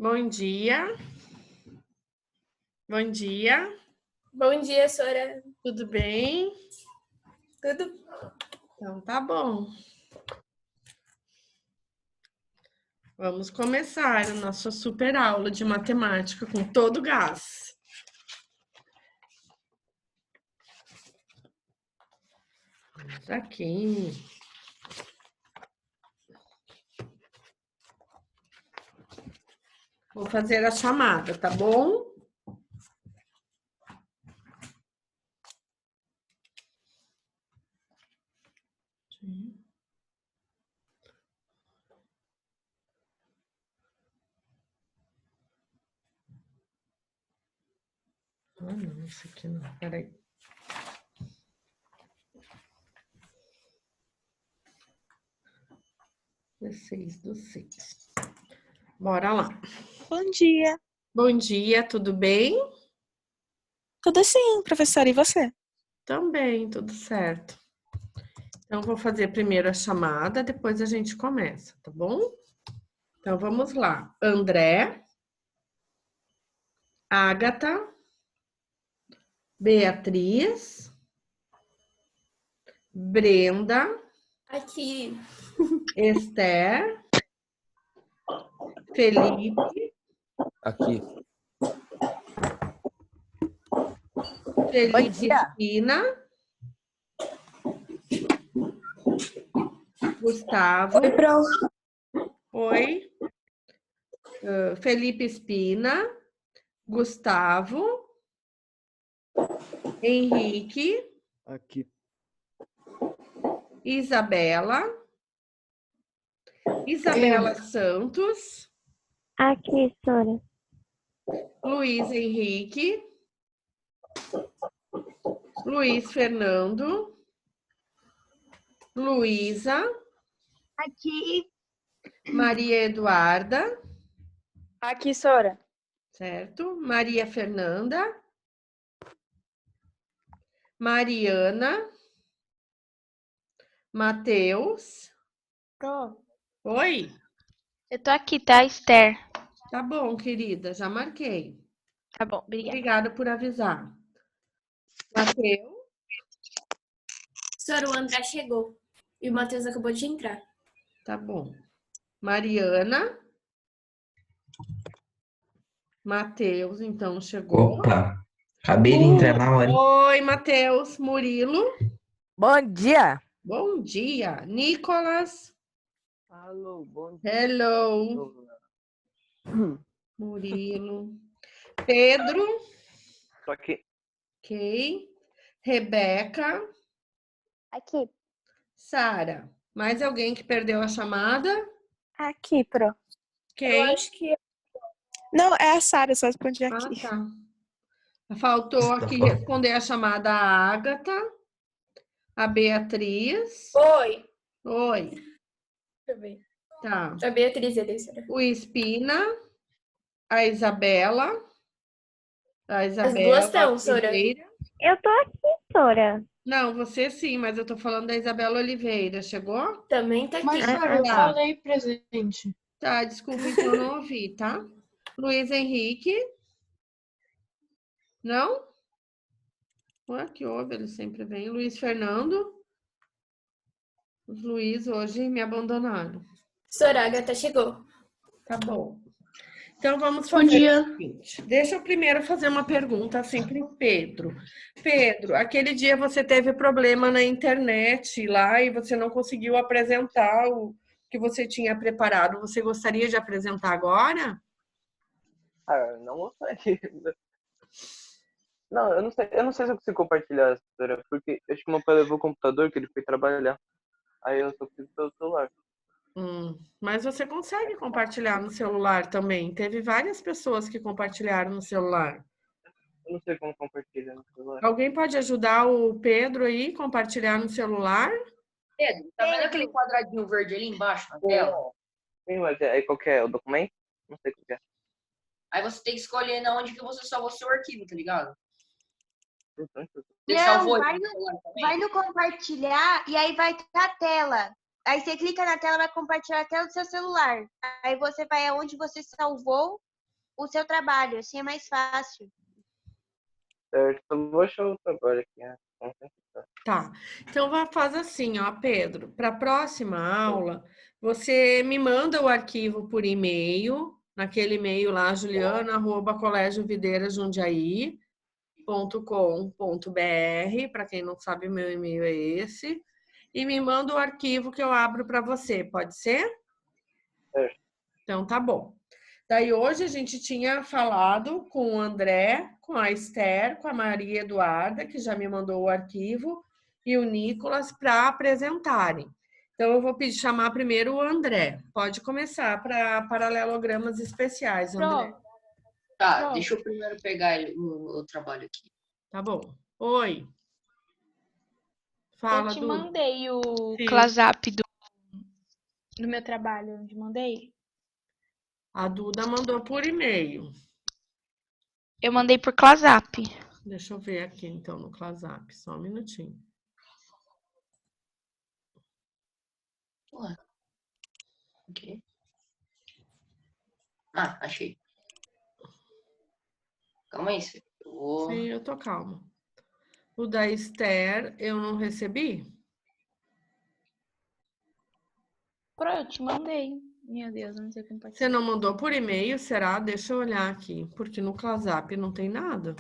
Bom dia. Bom dia. Bom dia, Sora. Tudo bem? Tudo? Então tá bom. Vamos começar a nossa super aula de matemática com todo o gás. Vamos aqui. Vou fazer a chamada, tá bom? Ah, não, isso aqui não. Peraí. Do 6. Bora lá. Bom dia. Bom dia, tudo bem? Tudo sim, professora. E você? Também, tudo certo. Então, vou fazer primeiro a chamada, depois a gente começa, tá bom? Então, vamos lá. André, Ágata, Beatriz, Brenda, Aqui. Esther, Felipe, Aqui. Felipe Espina, Gustavo. Oi, Pro. Oi. Felipe Espina, Gustavo, Henrique, Aqui. Isabela Santos, Aqui, Sora. Luiz Henrique, Luiz Fernando, Luísa, Aqui. Maria Eduarda, Aqui, Sora. certo? Maria Fernanda, Mariana, Matheus. Tô. Oi? Eu tô aqui, tá, Esther? Tá bom, querida, já marquei. Tá bom, obrigada. Obrigada por avisar. Matheus, Sora, o André chegou. E o Matheus acabou de entrar. tá bom. Mariana, Matheus, então chegou. Opa, acabei de entrar na hora. Oi, Matheus, Murilo. Bom dia. Bom dia. Nicolas. Alô, bom dia. Hello. Murilo. Pedro. Tô aqui. Ok. Rebeca. Aqui. Sara. Mais alguém que perdeu a chamada? Aqui, Pro. Quem? Eu acho que Não, é a Sara, só respondi aqui. tá. Faltou aqui responder a chamada a Ágata, a Beatriz. Oi. Oi. Deixa eu ver. Tá. A Beatriz ali, Sora. O Espina, a Isabela. As duas estão, Sora. Oliveira. Eu tô aqui, Sora. Não, você sim, mas eu tô falando da Isabela Oliveira. Chegou? Também tá aqui. Mas, Sora, eu falei presente. Tá, desculpa, então eu não ouvi, tá? Luiz Henrique. Não? Ué, que houve? Ele sempre vem. Luiz Fernando. Os Luiz hoje me abandonaram. Sora, a Agatha chegou. Tá bom. Então vamos fazer o seguinte. Deixa eu primeiro fazer uma pergunta assim para o Pedro. Pedro, aquele dia você teve problema na internet lá e você não conseguiu apresentar o que você tinha preparado. Você gostaria de apresentar agora? Ah, não gostaria. Não, eu não sei se eu consigo compartilhar essa história, porque acho que meu pai levou o computador que ele foi trabalhar. Aí eu só fiz pelo celular. Mas você consegue compartilhar no celular também. Teve várias pessoas que compartilharam no celular. Eu não sei como compartilhar no celular. Alguém pode ajudar o Pedro aí, compartilhar no celular? Pedro, tá vendo aquele quadradinho verde ali embaixo na tela? Sim, mas aí qual que é? O documento? Não sei qual que é. Aí você tem que escolher na onde que você salvou seu arquivo, tá ligado? Então, Você Não, salvou vai ele no celular também? Vai no compartilhar e aí vai estar a tela. Aí você clica na tela, vai compartilhar a tela do seu celular. Aí você vai aonde você salvou o seu trabalho, assim é mais fácil. Certo, eu vou achar o trabalho aqui, né? Tá. Então, faz assim, ó, Pedro. Para a próxima aula, você me manda o arquivo por e-mail, naquele e-mail lá, juliana@colégiovideiras.jundiaí.com.br. Para quem não sabe, meu e-mail é esse. E me manda o arquivo que eu abro para você, pode ser? Certo. Então, tá bom. Daí, hoje a gente tinha falado com o André, com a Esther, com a Maria Eduarda, que já me mandou o arquivo, e o Nicolas para apresentarem. Então, eu vou chamar primeiro o André. Pode começar para paralelogramas especiais, André. Tá, deixa eu primeiro pegar o trabalho aqui. Tá bom. Oi. Fala, Eu te Duda. mandei o Sim. ClassUp do meu trabalho, onde mandei? A Duda mandou por e-mail. Eu mandei por ClassUp. Deixa eu ver aqui, então, no ClassUp. Só um minutinho. Ué. Ok. Ah, achei. Calma aí, Fê. Eu vou... Sim, eu tô calma. O da Esther, eu não recebi? Eu te mandei. Meu Deus, eu não sei como pode Você ser. não mandou por e-mail, será? Deixa eu olhar aqui, porque no ClassUp não tem nada.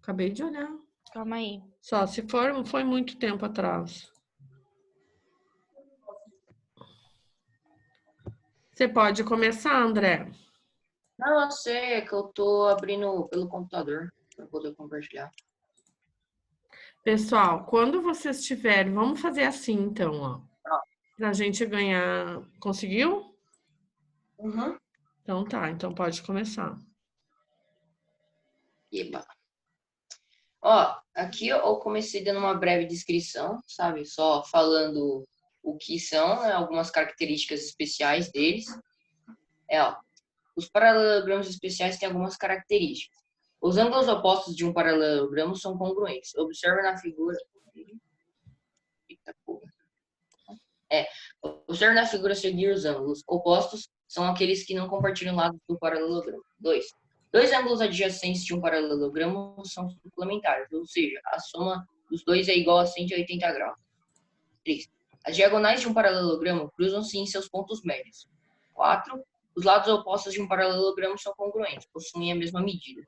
Acabei de olhar. Calma aí. Só se foi muito tempo atrás. Você pode começar, André? Não, eu sei, é que eu tô abrindo pelo computador para poder compartilhar. Pessoal, quando vocês tiverem, vamos fazer assim então, ó. Tá. Pra gente ganhar. Conseguiu? Uhum. Então tá, então pode começar. Eba. Ó, aqui eu comecei dando uma breve descrição, sabe? Só falando o que são, né? Algumas características especiais deles. Ó, os paralelogramas especiais têm algumas características. Os ângulos opostos de um paralelogramo são congruentes. Observe na figura. Eita, porra. Observe na figura a seguir os ângulos opostos são aqueles que não compartilham lados do paralelogramo. Dois ângulos adjacentes de um paralelogramo são suplementares, ou seja, a soma dos dois é igual a 180 graus. 3. As diagonais de um paralelogramo cruzam-se em seus pontos médios. 4. Os lados opostos de um paralelogramo são congruentes, possuem a mesma medida.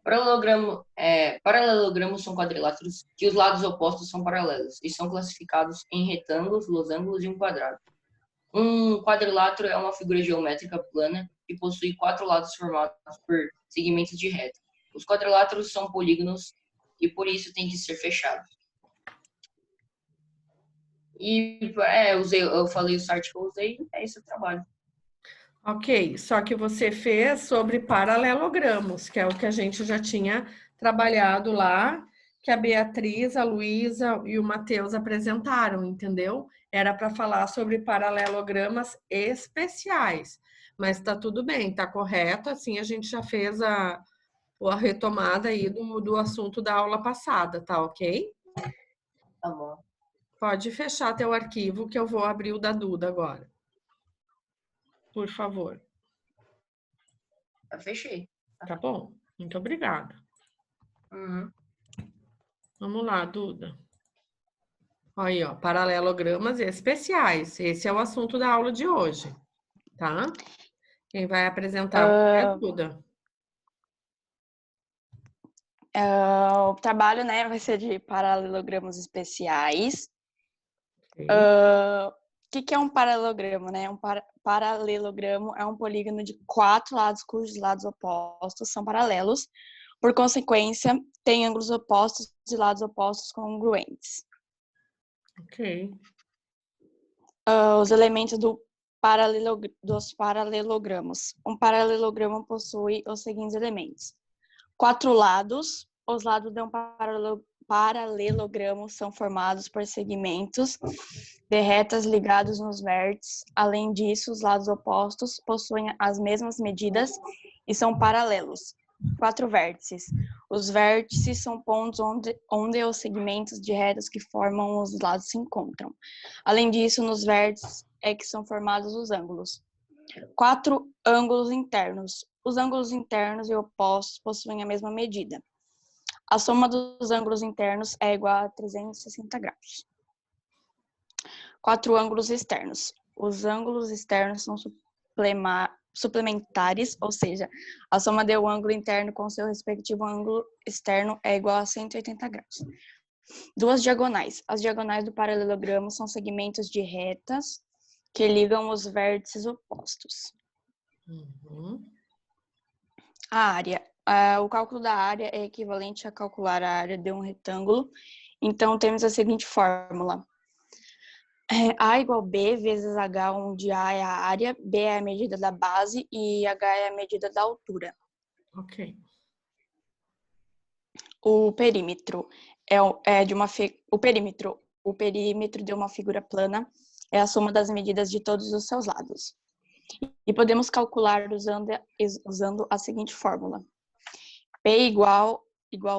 Paralelogramos são quadriláteros que os lados opostos são paralelos e são classificados em retângulos, losangos e um quadrado. Um quadrilátero é uma figura geométrica plana que possui 4 lados formados por segmentos de reta. Os quadriláteros são polígonos e por isso têm que ser fechados. E eu falei o site que eu usei, é esse o trabalho. Ok, só que você fez sobre paralelogramos, que é o que a gente já tinha trabalhado lá, que a Beatriz, a Luísa e o Matheus apresentaram, entendeu? Era para falar sobre paralelogramas especiais, mas tá tudo bem, tá correto, assim a gente já fez a retomada aí do assunto da aula passada, tá ok? Tá bom. Pode fechar teu arquivo que eu vou abrir o da Duda agora. Por favor. Eu fechei. Tá bom? Muito obrigada. Uhum. Vamos lá, Duda. Aí, ó, paralelogramas especiais. Esse é o assunto da aula de hoje, tá? Quem vai apresentar é a Duda. O trabalho, né, vai ser de paralelogramas especiais. Okay. O que é um paralelogramo, né? Um paralelogramo é um polígono de 4 lados cujos lados opostos são paralelos. Por consequência, tem ângulos opostos e lados opostos congruentes. Ok. Os elementos dos paralelogramos. Um paralelogramo possui os seguintes elementos. 4 lados. Os lados de um paralelogramo são formados por segmentos de retas ligados nos vértices. Além disso, os lados opostos possuem as mesmas medidas e são paralelos. 4 vértices. Os vértices são pontos onde os segmentos de retas que formam os lados se encontram. Além disso, nos vértices é que são formados os ângulos. 4 ângulos internos. Os ângulos internos e opostos possuem a mesma medida. A soma dos ângulos internos é igual a 360 graus. 4 ângulos externos. Os ângulos externos são suplementares, ou seja, a soma de um ângulo interno com seu respectivo ângulo externo é igual a 180 graus. 2 diagonais. As diagonais do paralelogramo são segmentos de retas que ligam os vértices opostos. A área. O cálculo da área é equivalente a calcular a área de um retângulo. Então, temos a seguinte fórmula. A igual B vezes H, onde A é a área, B é a medida da base e H é a medida da altura. Ok. O perímetro o perímetro de uma figura plana é a soma das medidas de todos os seus lados. E podemos calcular usando a seguinte fórmula. P igual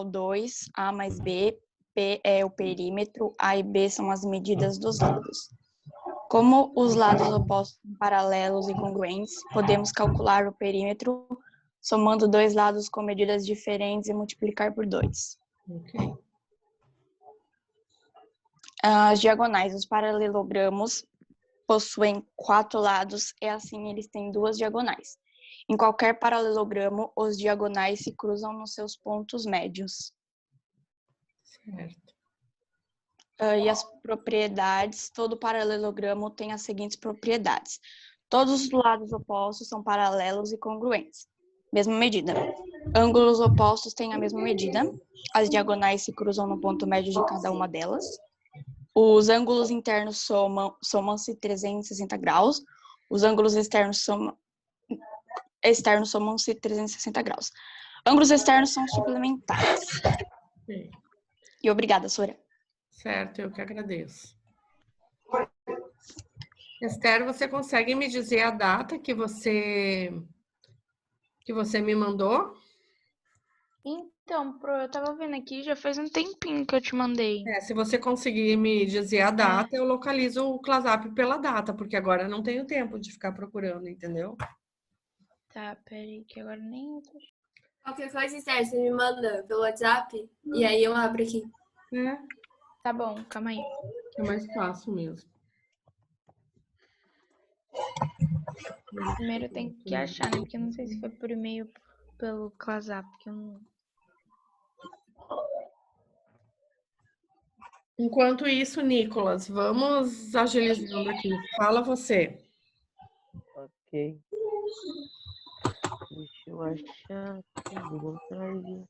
2, A mais B, P é o perímetro, A e B são as medidas dos lados. Como os lados opostos são paralelos e congruentes, podemos calcular o perímetro somando 2 lados com medidas diferentes e multiplicar por 2. Ok. As diagonais, os paralelogramos possuem 4 lados e assim eles têm 2 diagonais. Em qualquer paralelogramo, os diagonais se cruzam nos seus pontos médios. Certo. E as propriedades, todo paralelogramo tem as seguintes propriedades. Todos os lados opostos são paralelos e congruentes. Mesma medida. Ângulos opostos têm a mesma medida. As diagonais se cruzam no ponto médio de cada uma delas. Os ângulos internos somam-se 360 graus. Os ângulos externos somam-se 360 graus. Ângulos externos são suplementares. Sim. E obrigada, Sora. Certo, eu que agradeço. Esther, você consegue me dizer a data que você me mandou? Então, eu tava vendo aqui, já faz um tempinho que eu te mandei. Se você conseguir me dizer a data, eu localizo o ClaSap pela data, porque agora eu não tenho tempo de ficar procurando, entendeu? Tá, peraí, que agora nem... Qualquer coisa, Esther, você me manda pelo WhatsApp e aí eu abro aqui. Tá bom, calma aí. É mais fácil mesmo. Primeiro eu tenho que achar, né? Porque eu não sei se foi por e-mail ou pelo ClaSap, que eu não... Enquanto isso, Nicolas, vamos agilizando aqui. Fala você. Ok. Deixa eu achar. Google Drive.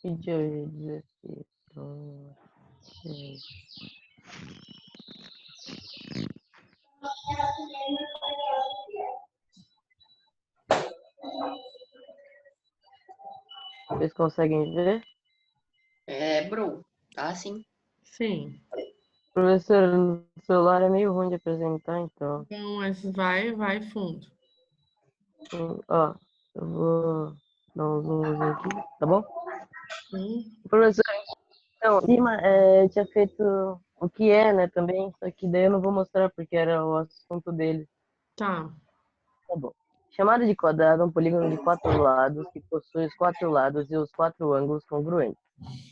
Vídeo 16. Vocês conseguem ver? Bro, tá sim. Sim. Professor, no celular é meio ruim de apresentar, então. Então, mas vai fundo. Ó, eu vou dar um zoomzinho aqui, tá bom? Sim. Professor, então, cima tinha feito o que é, né, também, só que daí eu não vou mostrar porque era o assunto dele. Tá. Tá bom. Chamado de quadrado um polígono de 4 lados que possui os 4 lados e os 4 ângulos congruentes.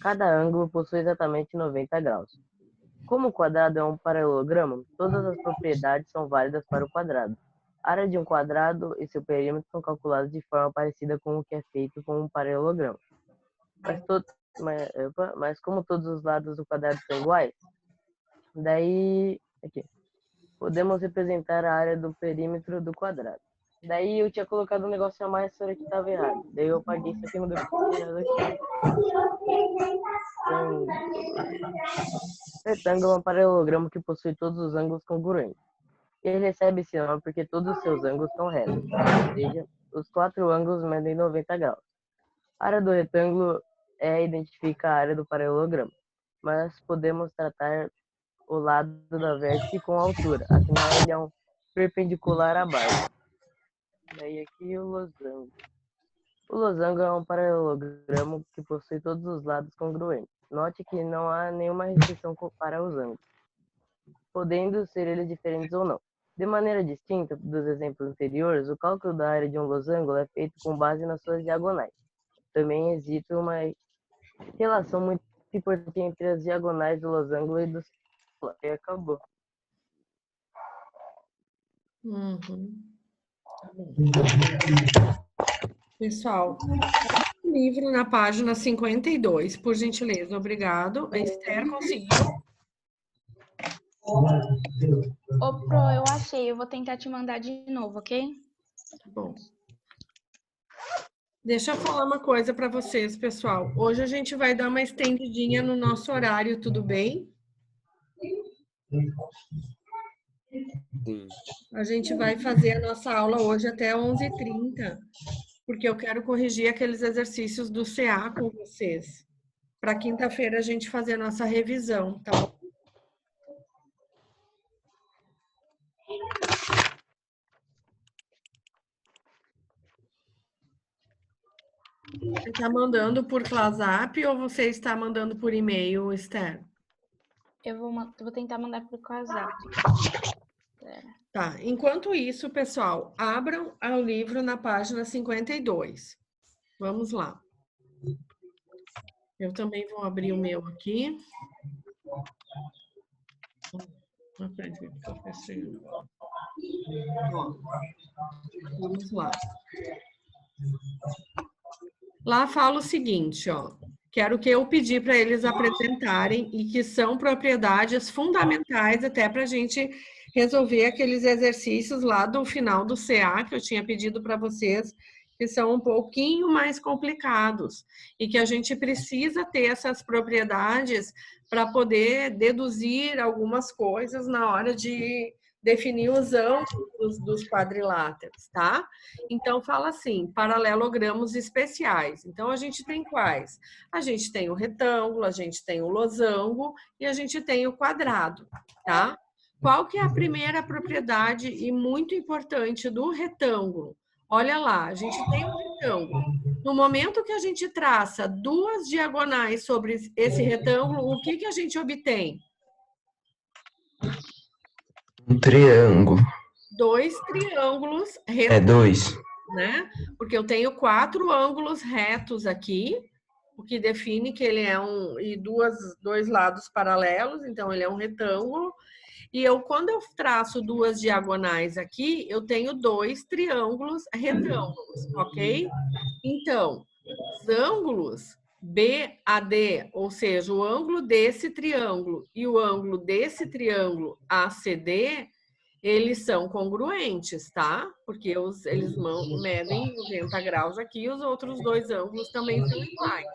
Cada ângulo possui exatamente 90 graus. Como o quadrado é um paralelogramo, todas as propriedades são válidas para o quadrado. A área de um quadrado e seu perímetro são calculados de forma parecida com o que é feito com um paralelogramo. Mas como todos os lados do quadrado são iguais, daí aqui, podemos representar a área do perímetro do quadrado. Daí eu tinha colocado um negócio a mais, só que tava errado. Daí eu apaguei isso aqui no meu errado aqui. Então, retângulo é um paralelogramo que possui todos os ângulos congruentes. Ele recebe esse nome porque todos os seus ângulos são retos, ou seja, os 4 ângulos medem 90 graus. A área do retângulo identifica a área do paralelogramo, mas podemos tratar o lado da vértice com a altura, afinal ele é um perpendicular à base. Daí aqui o losango. O losango é um paralelogramo que possui todos os lados congruentes. Note que não há nenhuma restrição para os ângulos, podendo ser eles diferentes ou não. De maneira distinta dos exemplos anteriores, o cálculo da área de um losango é feito com base nas suas diagonais. Também existe uma relação muito importante entre as diagonais do losango e do círculo. E acabou. Tá bom. Pessoal, livro na página 52, por gentileza, obrigado. A Esther conseguiu. Ô, Pro, eu achei. Eu vou tentar te mandar de novo, ok? Bom. Deixa eu falar uma coisa para vocês, pessoal. Hoje a gente vai dar uma estendidinha no nosso horário, tudo bem? Sim. A gente vai fazer a nossa aula hoje até 11h30, porque eu quero corrigir aqueles exercícios do CA com vocês. Para quinta-feira a gente fazer a nossa revisão, tá bom? Você está mandando por WhatsApp ou você está mandando por e-mail, Esther? Eu vou tentar mandar pro WhatsApp. Tá, enquanto isso, pessoal, abram o livro na página 52. Vamos lá. Eu também vou abrir o meu aqui. Ó, vamos lá. Lá fala o seguinte, ó. Quero que eu pedi para eles apresentarem e que são propriedades fundamentais até para a gente resolver aqueles exercícios lá do final do CA que eu tinha pedido para vocês, que são um pouquinho mais complicados e que a gente precisa ter essas propriedades para poder deduzir algumas coisas na hora de definir os ângulos dos quadriláteros, tá? Então, fala assim, paralelogramos especiais. Então, a gente tem quais? A gente tem o retângulo, a gente tem o losango e a gente tem o quadrado, tá? Qual que é a primeira propriedade e muito importante do retângulo? Olha lá, a gente tem um retângulo. No momento que a gente traça duas diagonais sobre esse retângulo, o que que a gente obtém? Um triângulo. 2 triângulos retos. 2. Né? Porque eu tenho 4 ângulos retos aqui, o que define que ele é dois lados paralelos, então ele é um retângulo. E quando eu traço duas diagonais aqui, eu tenho 2 triângulos retângulos, ok? Então, os ângulos BAD, ou seja, o ângulo desse triângulo e o ângulo desse triângulo ACD, eles são congruentes, tá? Porque eles medem 90 graus aqui e os outros 2 ângulos também são iguais,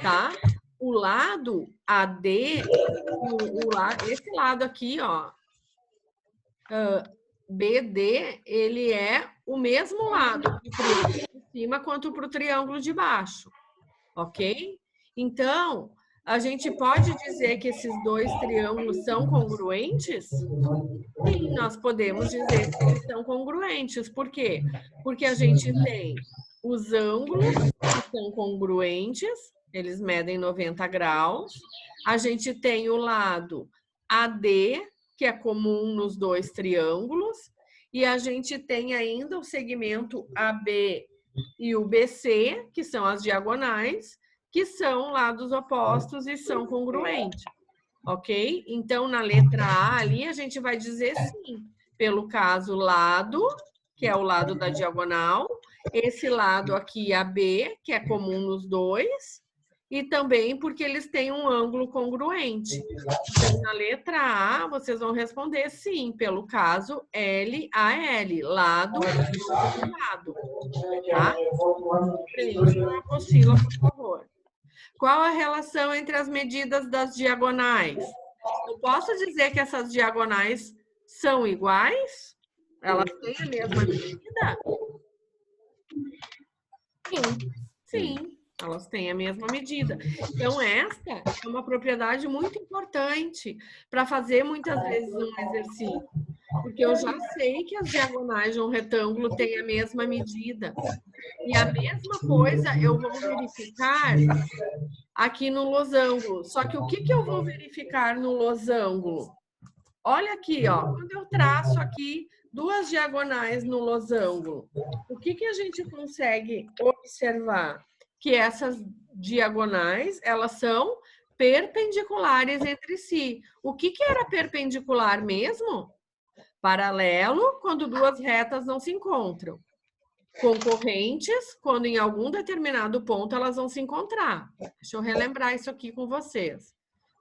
tá? O lado AD, esse lado aqui, ó, BD, ele é o mesmo lado para o triângulo de cima quanto para o triângulo de baixo, ok? Então, a gente pode dizer que esses 2 triângulos são congruentes? Sim, nós podemos dizer que eles são congruentes. Por quê? Porque a gente tem os ângulos que são congruentes, eles medem 90 graus. A gente tem o lado AD, que é comum nos 2 triângulos. E a gente tem ainda o segmento AB e o BC, que são as diagonais, que são lados opostos e são congruentes, ok? Então, na letra A ali, a gente vai dizer sim, pelo caso lado, que é o lado da diagonal, esse lado aqui, AB, que é comum nos 2, e também porque eles têm um ângulo congruente. Então, na letra A, vocês vão responder sim, pelo caso LAL, lado a lado. Tá? Preencha a apostila, por favor. Qual a relação entre as medidas das diagonais? Eu posso dizer que essas diagonais são iguais? Elas têm a mesma medida? Sim, elas têm a mesma medida. Então, esta é uma propriedade muito importante para fazer muitas vezes um exercício. Porque eu já sei que as diagonais de um retângulo têm a mesma medida. E a mesma coisa eu vou verificar aqui no losango. Só que o que eu vou verificar no losango? Olha aqui, ó. Quando eu traço aqui duas diagonais no losango, o que a gente consegue observar? Que essas diagonais, elas são perpendiculares entre si. O que era perpendicular mesmo? Paralelo, quando duas retas não se encontram. Concorrentes, quando em algum determinado ponto elas vão se encontrar. Deixa eu relembrar isso aqui com vocês.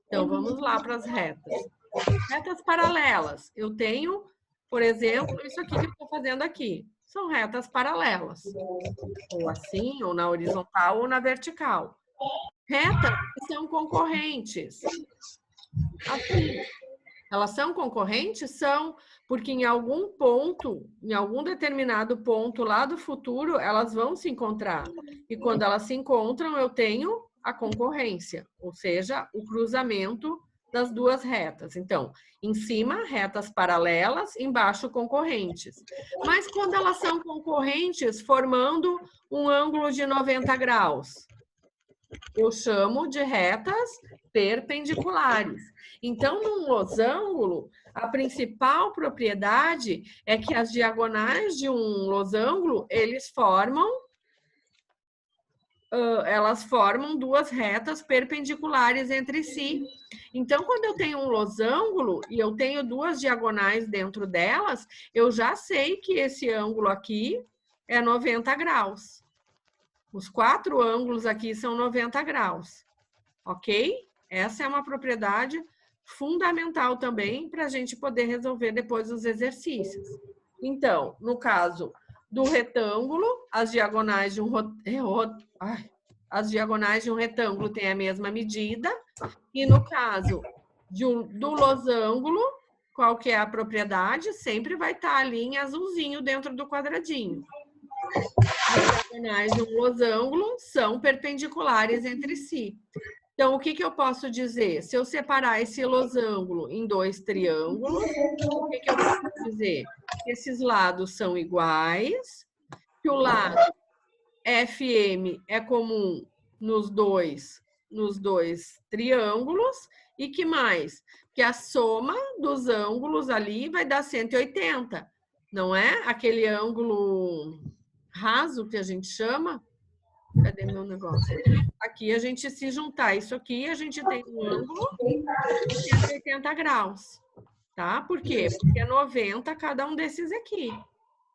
Então, vamos lá para as retas. Retas paralelas. Eu tenho, por exemplo, isso aqui que eu estou fazendo aqui. São retas paralelas. Ou assim, ou na horizontal, ou na vertical. Retas que são concorrentes. Assim. Elas são concorrentes? São, porque em algum ponto, em algum determinado ponto lá do futuro, elas vão se encontrar. E quando elas se encontram, eu tenho a concorrência, ou seja, o cruzamento das duas retas. Então, em cima, retas paralelas, embaixo, concorrentes. Mas quando elas são concorrentes, formando um ângulo de 90 graus, eu chamo de retas perpendiculares. Então, num losango, a principal propriedade é que as diagonais de um losango, elas formam duas retas perpendiculares entre si. Então, quando eu tenho um losango e eu tenho duas diagonais dentro delas, eu já sei que esse ângulo aqui é 90 graus. Os quatro ângulos aqui são 90 graus, ok? Essa é uma propriedade fundamental também para a gente poder resolver depois os exercícios. Então, no caso do retângulo, as diagonais de um retângulo têm a mesma medida. E no caso do losango, qual que é a propriedade? Sempre vai estar ali em azulzinho dentro do quadradinho. As diagonais de um losango são perpendiculares entre si. Então, o que eu posso dizer? Se eu separar esse losango em dois triângulos, o que eu posso dizer? Que esses lados são iguais, que o lado FM é comum nos dois triângulos, e que mais? Que a soma dos ângulos ali vai dar 180, não é? Aquele ângulo raso que a gente chama. Cadê meu negócio? Aqui a gente, se juntar isso aqui, a gente tem um ângulo de 180 graus, tá? Por quê? Porque é 90 cada um desses aqui.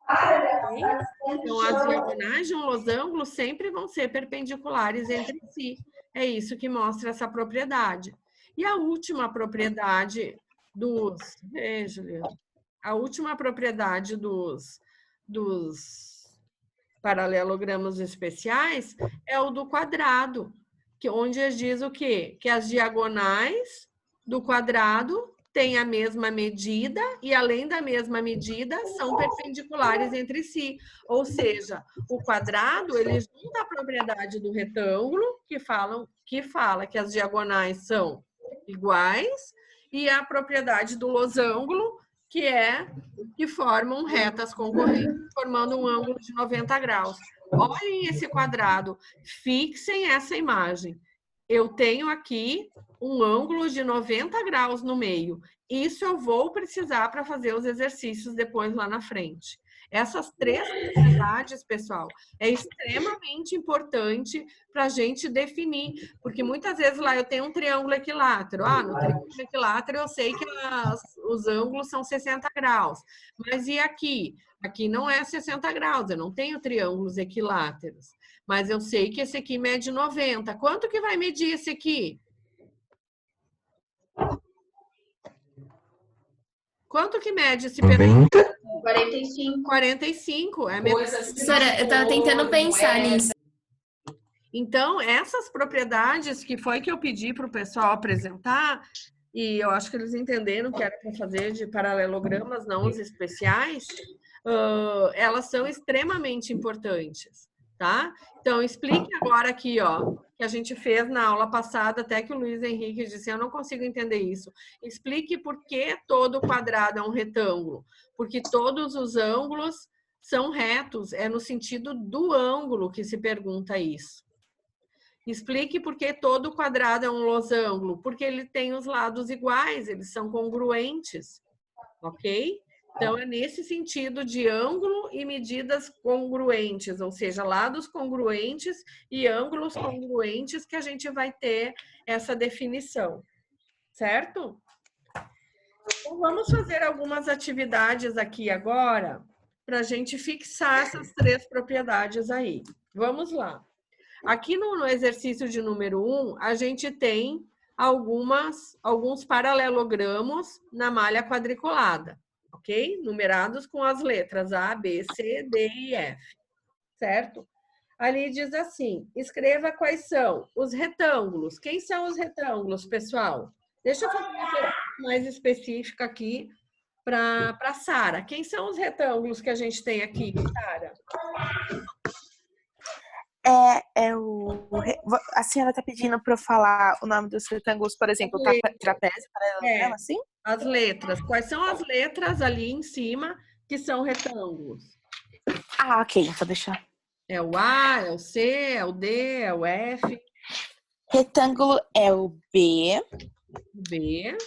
Okay? Então, as diagonais de um losango sempre vão ser perpendiculares entre si. É isso que mostra essa propriedade. E a última propriedade dos paralelogramas especiais é o do quadrado, onde diz o quê? Que as diagonais do quadrado têm a mesma medida e, além da mesma medida, são perpendiculares entre si. Ou seja, o quadrado, ele junta a propriedade do retângulo, que fala que as diagonais são iguais, e a propriedade do losango, que formam retas concorrentes, formando um ângulo de 90 graus. Olhem esse quadrado, fixem essa imagem. Eu tenho aqui um ângulo de 90 graus no meio. Isso eu vou precisar para fazer os exercícios depois lá na frente. Essas 3 propriedades, pessoal, é extremamente importante para a gente definir, porque muitas vezes lá eu tenho um triângulo equilátero. No triângulo equilátero eu sei que os ângulos são 60 graus, mas e aqui? Aqui não é 60 graus, eu não tenho triângulos equiláteros, mas eu sei que esse aqui mede 90. Quanto que vai medir esse aqui? Quanto que mede esse pedaço? 90. 45. 45. É Professora, eu tava tentando pensar nisso. Então, essas propriedades que foi que eu pedi para o pessoal apresentar, e eu acho que eles entenderam que era para fazer de paralelogramas, não os especiais, elas são extremamente importantes, tá? Então, explique agora aqui, ó, que a gente fez na aula passada, até que o Luiz Henrique disse, eu não consigo entender isso. Explique por que todo quadrado é um retângulo. Porque todos os ângulos são retos, é no sentido do ângulo que se pergunta isso. Explique por que todo quadrado é um losango, porque ele tem os lados iguais, eles são congruentes, ok? Então, é nesse sentido de ângulo e medidas congruentes, ou seja, lados congruentes e ângulos congruentes que a gente vai ter essa definição, certo? Então, vamos fazer algumas atividades aqui agora para a gente fixar essas 3 propriedades aí. Vamos lá. Aqui no exercício de número 1, a gente tem alguns paralelogramos na malha quadriculada, ok? Numerados com as letras A, B, C, D e F, certo? Ali diz assim, escreva quais são os retângulos. Quem são os retângulos, pessoal? Deixa eu fazer uma pergunta mais específica aqui para a Sara. Quem são os retângulos que a gente tem aqui, Sara? A senhora está pedindo para eu falar o nome dos retângulos, por exemplo, trapézio, paralelogramo, assim? As letras. Quais são as letras ali em cima que são retângulos? Ok, então deixa. É o A, é o C, é o D, é o F. Retângulo é o B. B.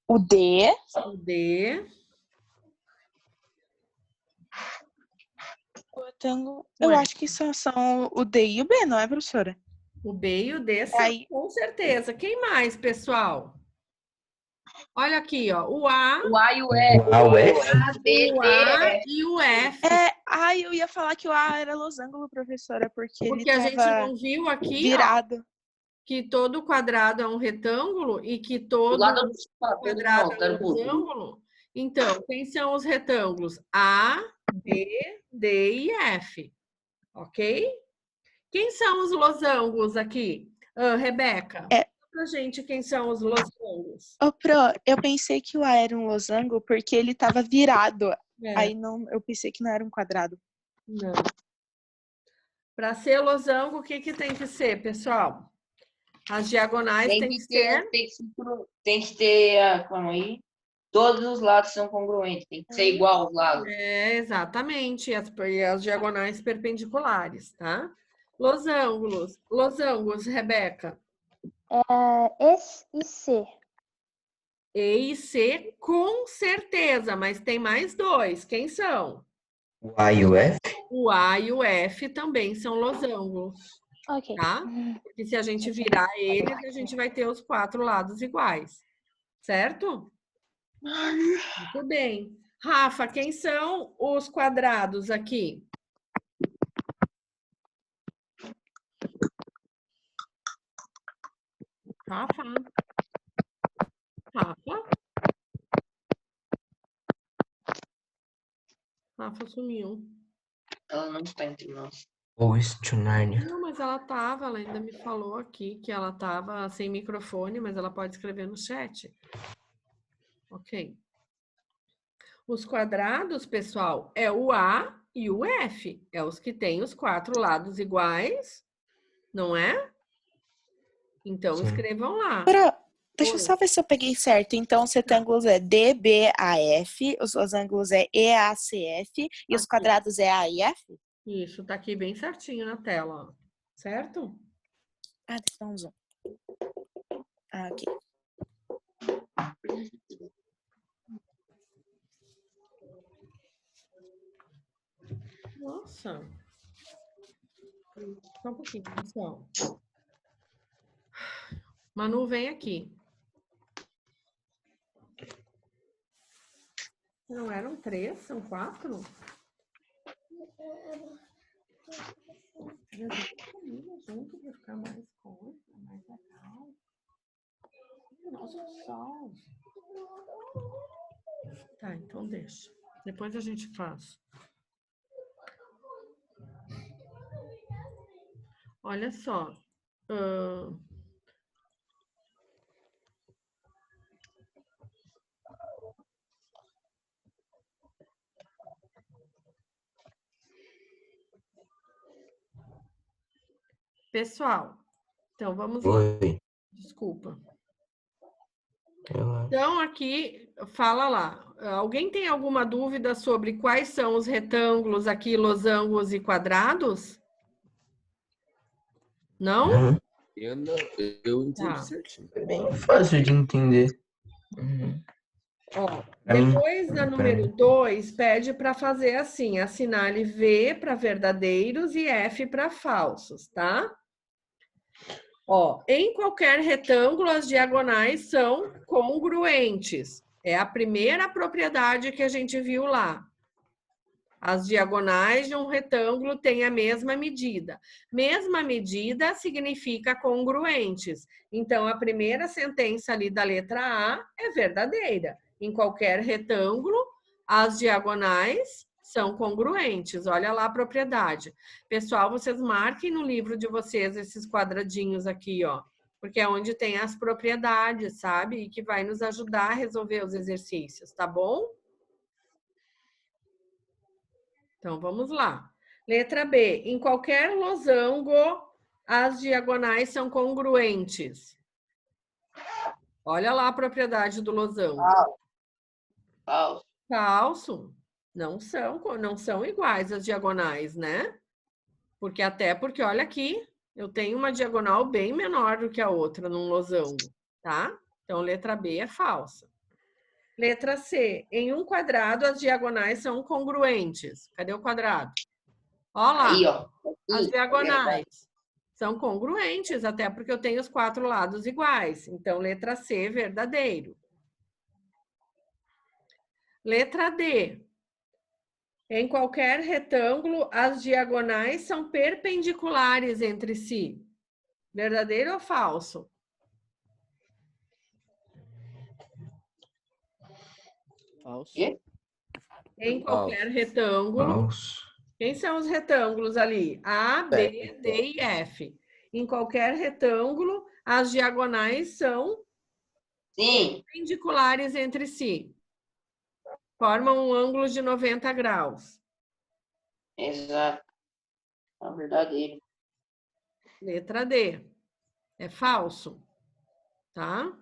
O D. O D. O retângulo. Eu acho que são o D e o B, não é, professora? O B e o D são, com certeza. Quem mais, pessoal? Olha aqui, ó. O A e o F. O A, o F. O A e o F. Eu ia falar que o A era losango, professora, porque ele a gente não viu aqui, virado. Ó, que todo quadrado é um retângulo e que todo quadrado é um losango. Então, quem são os retângulos? A, B, D e F. Ok? Quem são os losangos aqui? Rebeca, conta pra gente quem são os losangos. Eu pensei que o A era um losango porque ele estava virado. Aí eu pensei que não era um quadrado. Não. Para ser losango, o que tem que ser, pessoal? As diagonais tem que ser... Tem que ter, calma aí. Todos os lados são congruentes, tem que ser igual os lados. Exatamente. E as diagonais perpendiculares, tá? Losangos, Rebeca. E e C. E e C, com certeza, mas tem mais 2. Quem são? O A e o F. O A e o F também são losangos. Ok. Tá? Porque se a gente virar eles, a gente vai ter os 4 lados iguais. Certo? Muito bem. Rafa, quem são os quadrados aqui? Rafa? Rafa sumiu. Ela não está entre nós. Não, mas ela ainda me falou aqui que ela estava sem microfone, mas ela pode escrever no chat. Ok. Os quadrados, pessoal, é o A e o F. É os que têm os 4 lados iguais, não é? Então, escrevam lá. Deixa eu só ver se eu peguei certo. Então, os retângulos é D, B, A, F. Os losangos é E, A, C, F. E os quadrados é A e F? Isso, tá aqui bem certinho na tela, ó. Certo? Deixa eu dar um zoom. Ok. Nossa. Só um pouquinho, pessoal. Manu, vem aqui. Não eram 3, são 4? Junto para ficar mais coisa, mais legal. Nossa, que sol. Tá, então deixa. Depois a gente faz. Olha só. Pessoal, então vamos lá. Oi. Desculpa. Ela... Então, aqui, fala lá. Alguém tem alguma dúvida sobre quais são os retângulos aqui, losangos e quadrados? Não? Uhum. Eu entendi Tá. certinho. É bem fácil de entender. Uhum. Ó, depois da número 2, pede para fazer assim, assinale V para verdadeiros e F para falsos, tá? Ó, em qualquer retângulo, as diagonais são congruentes. É a primeira propriedade que a gente viu lá. As diagonais de um retângulo têm a mesma medida. Mesma medida significa congruentes. Então, a primeira sentença ali da letra A é verdadeira. Em qualquer retângulo, as diagonais são congruentes. Olha lá a propriedade. Pessoal, vocês marquem no livro de vocês esses quadradinhos aqui, ó. Porque é onde tem as propriedades, sabe? E que vai nos ajudar a resolver os exercícios, tá bom? Então, vamos lá. Letra B. Em qualquer losango, as diagonais são congruentes. Olha lá a propriedade do losango. Falso. Falso. Não são iguais as diagonais, né? Porque olha aqui, eu tenho uma diagonal bem menor do que a outra num losango, tá? Então, letra B é falsa. Letra C. Em um quadrado, as diagonais são congruentes. Cadê o quadrado? Olha lá. Aí, ó. As diagonais são congruentes, até porque eu tenho os 4 lados iguais. Então, letra C, verdadeiro. Letra D. Em qualquer retângulo, as diagonais são perpendiculares entre si. Verdadeiro ou falso? Falso. Quê? Em qualquer retângulo. Falso. Quem são os retângulos ali? A, B, D e F. Em qualquer retângulo, as diagonais são perpendiculares entre si. Formam um ângulo de 90 graus. Exato. É verdadeiro. Letra D. É falso. Tá?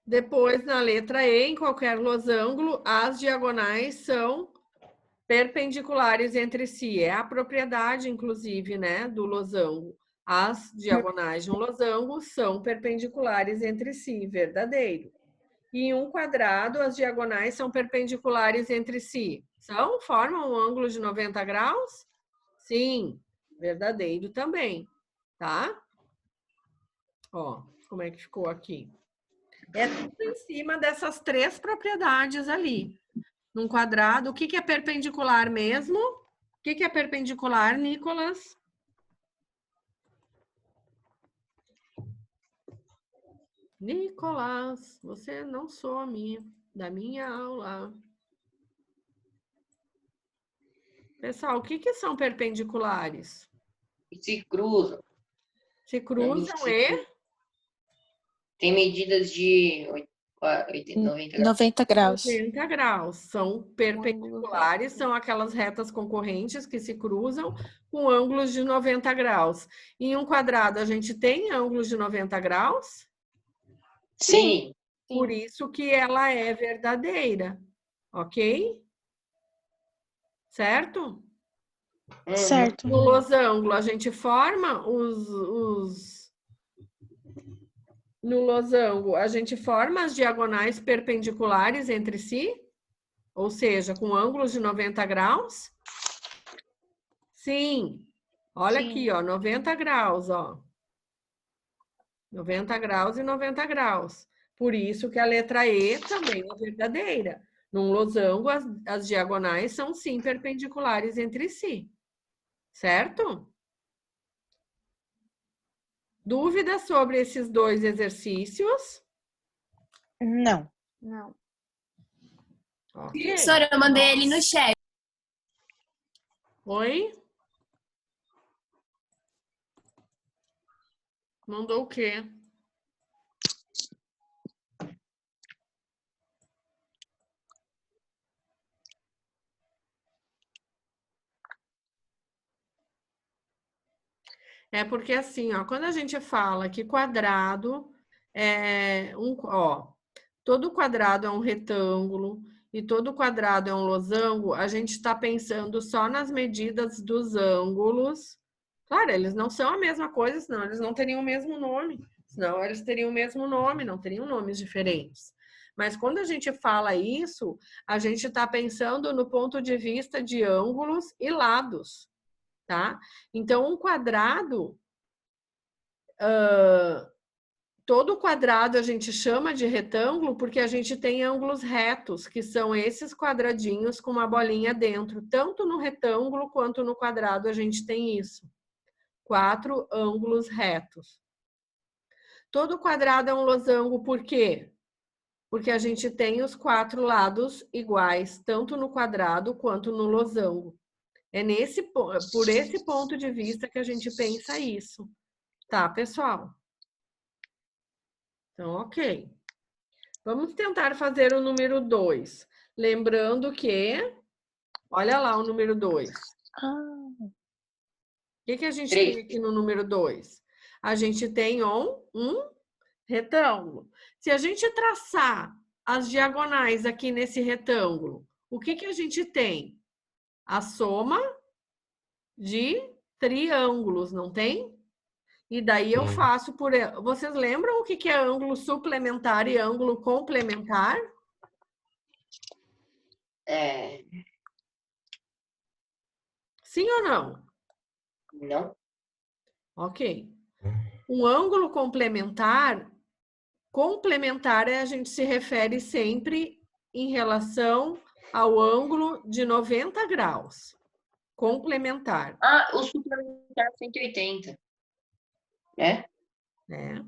Depois, na letra E, em qualquer losango, as diagonais são perpendiculares entre si. É a propriedade, inclusive, né, do losango. As diagonais de um losango são perpendiculares entre si. Verdadeiro. E em um quadrado, as diagonais são perpendiculares entre si. Formam um ângulo de 90 graus? Sim, verdadeiro também, tá? Ó, como é que ficou aqui? É tudo em cima dessas 3 propriedades ali. Num quadrado, o que é perpendicular mesmo? O que é perpendicular, Nicolas? Nicolas, você não some da minha aula. Pessoal, o que são perpendiculares? Se cruzam. Se cruzam e? Tem medidas de 90 graus. 90 graus. 90 graus. São perpendiculares, são aquelas retas concorrentes que se cruzam com ângulos de 90 graus. Em um quadrado, a gente tem ângulos de 90 graus? Sim. Por isso que ela é verdadeira. Ok? Certo? Certo. No losango, a gente forma no losango, a gente forma as diagonais perpendiculares entre si? Ou seja, com ângulos de 90 graus? Sim. Olha aqui, ó, 90 graus, ó. 90 graus e 90 graus. Por isso que a letra E também é verdadeira. Num losango, as diagonais são sim perpendiculares entre si. Certo? Dúvidas sobre esses dois exercícios? Não. Não. Ok. Professora, eu mandei ele no chat. Oi? Mandou o quê? É porque assim, ó, quando a gente fala que quadrado é todo quadrado é um retângulo e todo quadrado é um losango, a gente está pensando só nas medidas dos ângulos. Claro, eles não são a mesma coisa, senão eles não teriam o mesmo nome. Senão eles teriam o mesmo nome, não teriam nomes diferentes. Mas quando a gente fala isso, a gente está pensando no ponto de vista de ângulos e lados. Tá? Então, um quadrado, todo quadrado a gente chama de retângulo porque a gente tem ângulos retos, que são esses quadradinhos com uma bolinha dentro. Tanto no retângulo quanto no quadrado a gente tem isso. 4 ângulos retos. Todo quadrado é um losango, por quê? Porque a gente tem os 4 lados iguais, tanto no quadrado quanto no losango. É por esse ponto de vista que a gente pensa isso. Tá, pessoal? Então, ok. Vamos tentar fazer o número 2. Lembrando que... Olha lá o número 2. O que a gente tem aqui no número 2? A gente tem um retângulo. Se a gente traçar as diagonais aqui nesse retângulo, o que a gente tem? A soma de triângulos, não tem? E daí eu faço por... Vocês lembram o que é ângulo suplementar e ângulo complementar? Sim ou não? Não. Ok. Um ângulo complementar a gente se refere sempre em relação ao ângulo de 90 graus. Complementar. Ah, o suplementar 180. É? É.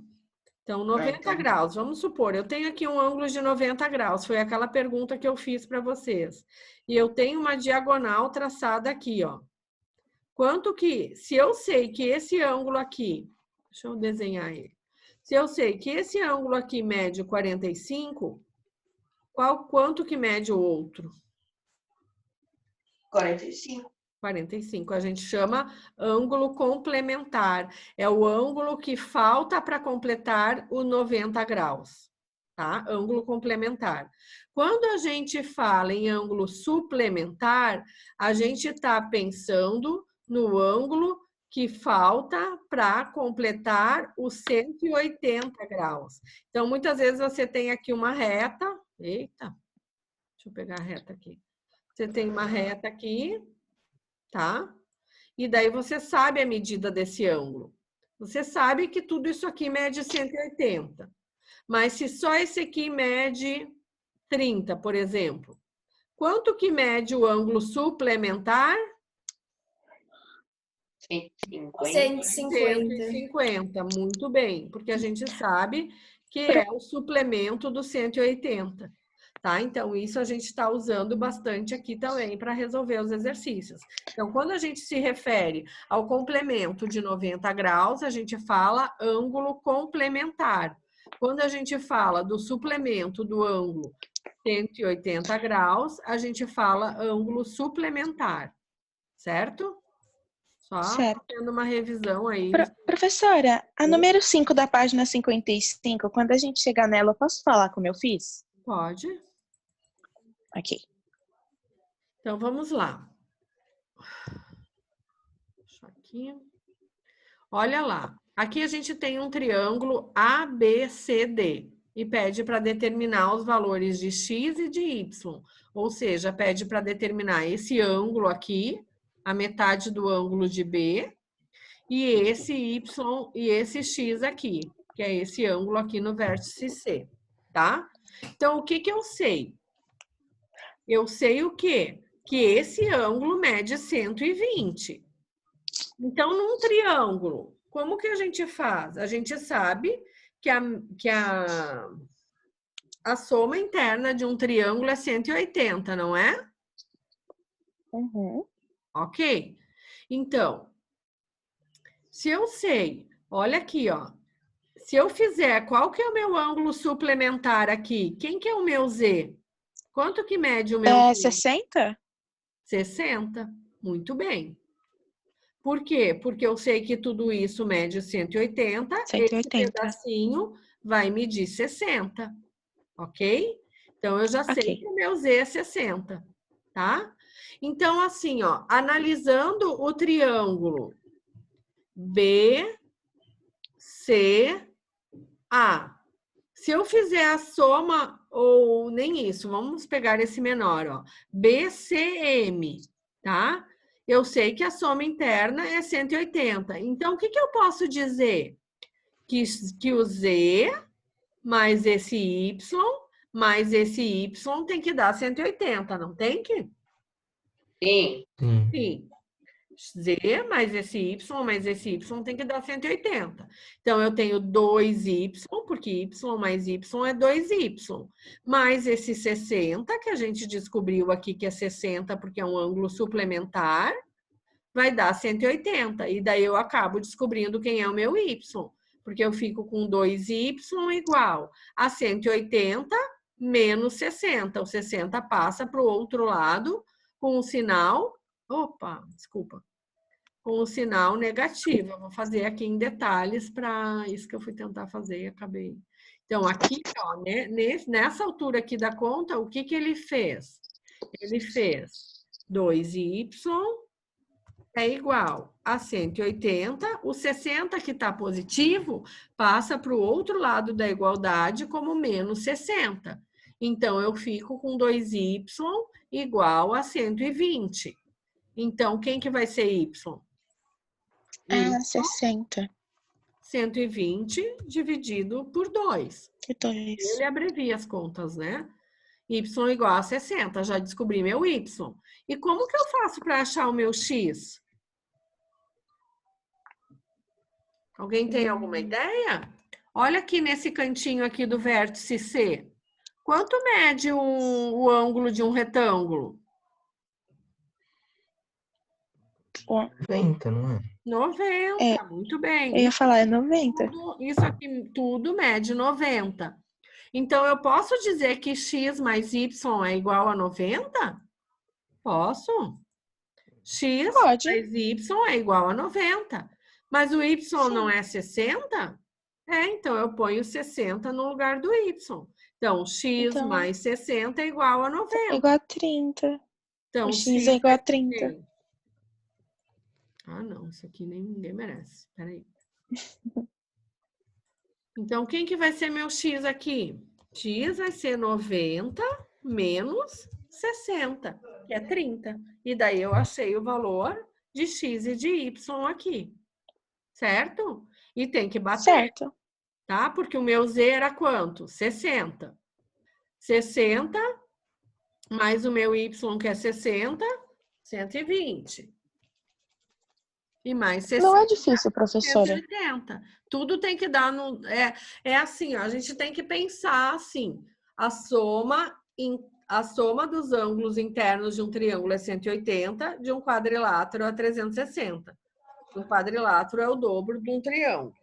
Então, 90 graus, vamos supor, eu tenho aqui um ângulo de 90 graus, foi aquela pergunta que eu fiz para vocês. E eu tenho uma diagonal traçada aqui, ó. Quanto que, se eu sei que esse ângulo aqui, deixa eu desenhar ele. Se eu sei que esse ângulo aqui mede 45, quanto que mede o outro? 45. 45, a gente chama ângulo complementar. É o ângulo que falta para completar o 90 graus, tá? Ângulo complementar. Quando a gente fala em ângulo suplementar, a gente está pensando no ângulo que falta para completar os 180 graus. Então, muitas vezes você tem aqui uma reta. Eita, deixa eu pegar a reta aqui. Você tem uma reta aqui, tá? E daí você sabe a medida desse ângulo. Você sabe que tudo isso aqui mede 180. Mas se só esse aqui mede 30, por exemplo, quanto que mede o ângulo suplementar? 150. Muito bem, porque a gente sabe que é o suplemento do 180. Tá? Então, isso a gente está usando bastante aqui também para resolver os exercícios. Então, quando a gente se refere ao complemento de 90 graus, a gente fala ângulo complementar. Quando a gente fala do suplemento do ângulo 180 graus, a gente fala ângulo suplementar, certo? Só tendo uma revisão aí. Professora, a número 5 da página 55, quando a gente chegar nela, eu posso falar como eu fiz? Pode. Ok. Então, vamos lá. Deixa aqui. Olha lá. Aqui a gente tem um triângulo ABCD e pede para determinar os valores de x e de y. Ou seja, pede para determinar esse ângulo aqui, a metade do ângulo de B, e esse y e esse x aqui, que é esse ângulo aqui no vértice C, tá? Então, o que que eu sei? Eu sei o quê? Que esse ângulo mede 120. Então, num triângulo, como que a gente faz? A gente sabe que a soma interna de um triângulo é 180, não é? Uhum. Ok? Então, se eu sei, olha aqui, ó. Se eu fizer, qual que é o meu ângulo suplementar aqui? Quem que é o meu Z? Quanto que mede o meu É Z? 60? 60. Muito bem. Por quê? Porque eu sei que tudo isso mede 180. Esse 180. pedacinho vai medir 60. Ok? Então, eu já sei Ok. que o meu Z é 60. Tá? Então, assim, ó, analisando o triângulo BCA. Se eu fizer a soma, ou nem isso, vamos pegar esse menor, ó. BCM, tá? Eu sei que a soma interna é 180. Então, o que que eu posso dizer? Que o Z mais esse Y mais esse Y tem que dar 180, não tem que? Sim. Sim. Z mais esse Y mais esse Y tem que dar 180. Então, eu tenho 2Y, porque Y mais Y é 2Y. Mais esse 60, que a gente descobriu aqui que é 60, porque é um ângulo suplementar, vai dar 180. E daí eu acabo descobrindo quem é o meu Y. Porque eu fico com 2Y igual a 180 menos 60. O 60 passa para o outro lado com o sinal... Opa, desculpa. Com o sinal negativo. Eu vou fazer aqui em detalhes para isso que eu fui tentar fazer e acabei. Então, aqui, ó, né, nessa altura aqui da conta, o que que ele fez? Ele fez 2y é igual a 180. O 60 que está positivo passa para o outro lado da igualdade como menos 60. Então, eu fico com 2y igual a 120. Então, quem que vai ser y? Ah, 60. 120 dividido por 2. Que 2. Ele abrevia as contas, né? Y igual a 60. Já descobri meu y. E como que eu faço para achar o meu x? Alguém tem alguma ideia? Olha aqui nesse cantinho aqui do vértice C. Quanto mede o ângulo de um retângulo? 90, não é? 90, muito bem. Eu ia falar, é 90. Isso aqui tudo mede 90. Então, eu posso dizer que x mais y é igual a 90? Posso. X Pode. mais y é igual a 90. Mas o y não é 60? Então eu ponho 60 no lugar do y. Então, x mais 60 é igual a 90. É igual a 30. Então, o x é igual a 30. Quem? Ah, não, isso aqui ninguém merece. Peraí. Então, quem que vai ser meu x aqui? X vai ser 90 menos 60, que é 30. E daí eu achei o valor de x e de y aqui. Certo? E tem que bater. Certo. Tá? Porque o meu z era quanto? 60. 60 mais o meu y, que é 60, 120. E mais 60. Não é difícil, professora. 180. Tudo tem que dar no... É assim, ó, a gente tem que pensar assim. A soma dos ângulos internos de um triângulo é 180, de um quadrilátero é 360. Um quadrilátero é o dobro de um triângulo.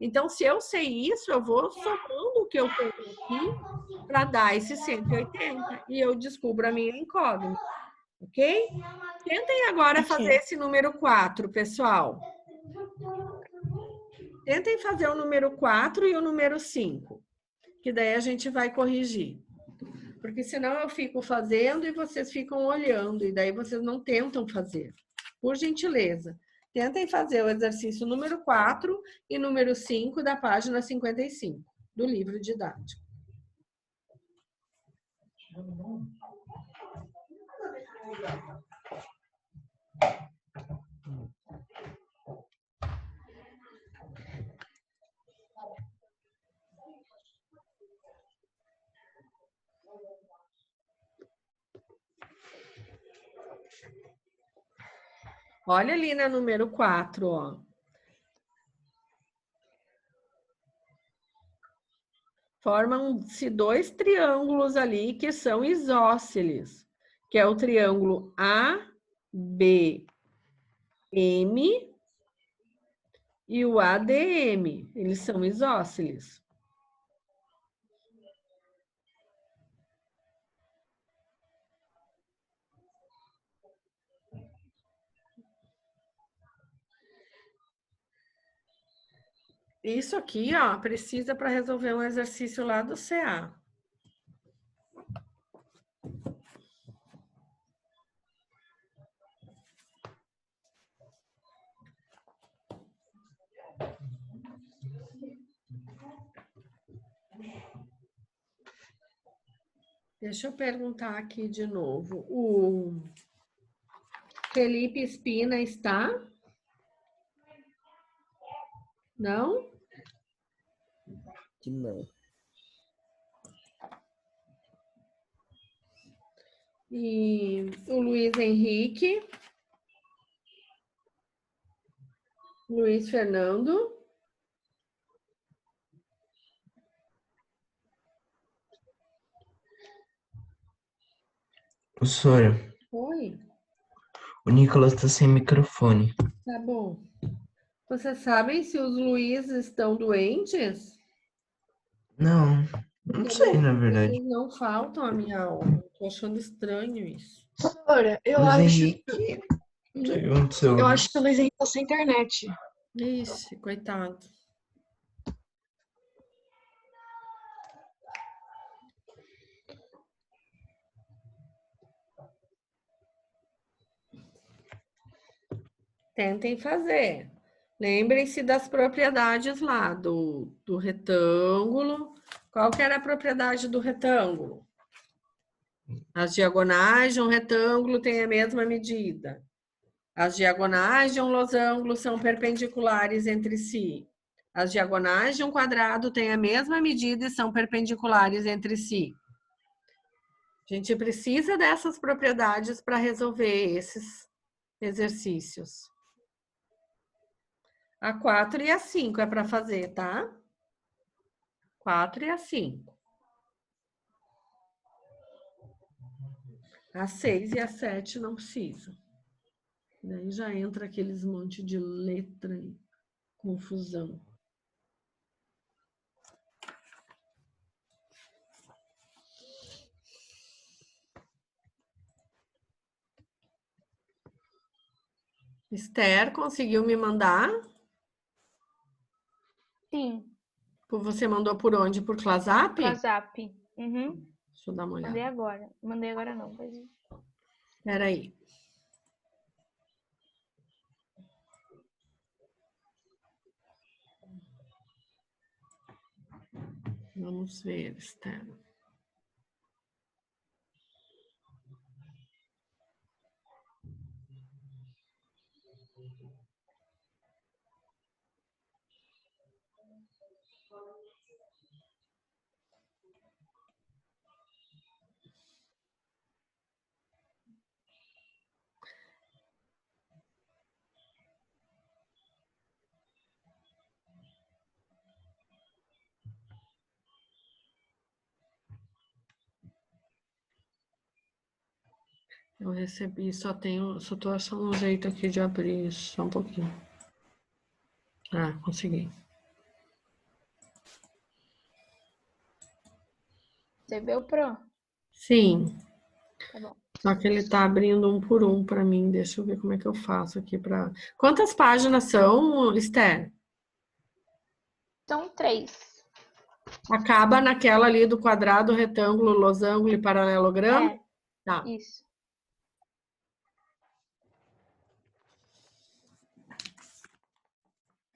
Então, se eu sei isso, eu vou somando o que eu tenho aqui para dar esse 180. E eu descubro a minha incógnita. Ok? Tentem agora fazer esse número 4, pessoal. Tentem fazer o número 4 e o número 5. Que daí a gente vai corrigir. Porque senão eu fico fazendo e vocês ficam olhando. E daí vocês não tentam fazer. Por gentileza. Tentem fazer o exercício número 4 e número 5 da página 55 do livro didático. Olha ali na número 4, ó. Formam-se dois triângulos ali que são isósceles, que é o triângulo ABM e o ADM. Eles são isósceles. Isso aqui, ó, precisa para resolver um exercício lá do CA. Deixa eu perguntar aqui de novo. O Felipe Espina está? Não? Que não. E o Luiz Henrique? Luiz Fernando? Professora, Oi, o Nicolas está sem microfone. tá bom. Vocês sabem se os Luiz estão doentes? Não sei, na verdade. Eles não faltam a minha aula. Tô achando estranho isso. Professora, eu Luiz acho, Henrique, não sei o que aconteceu. eu acho que o Luiz Henrique tá sem internet. Ixi, coitado. Tentem fazer. Lembrem-se das propriedades lá do retângulo. Qual que era a propriedade do retângulo? As diagonais de um retângulo têm a mesma medida. As diagonais de um losango são perpendiculares entre si. As diagonais de um quadrado têm a mesma medida e são perpendiculares entre si. A gente precisa dessas propriedades para resolver esses exercícios. A 4 e a 5 é para fazer, tá? 4 e a 5. A 6 e a 7 não precisa. Daí já entra aqueles monte de letra e confusão. Esther, conseguiu me mandar? Sim. Você mandou por onde? Por WhatsApp? WhatsApp. Uhum. Deixa eu dar uma olhada. Mandei agora. Mandei agora não, mas... Espera aí. Vamos ver, Esther. Eu recebi, só tô achando um jeito aqui de abrir isso, só um pouquinho. Ah, consegui. Recebeu, Pro? Sim. Tá bom. Só que ele tá abrindo um por um para mim. Deixa eu ver como é que eu faço aqui para. Quantas páginas são, Esther? São 3. Acaba naquela ali do quadrado, retângulo, losango e paralelogramo? É. Tá. Isso.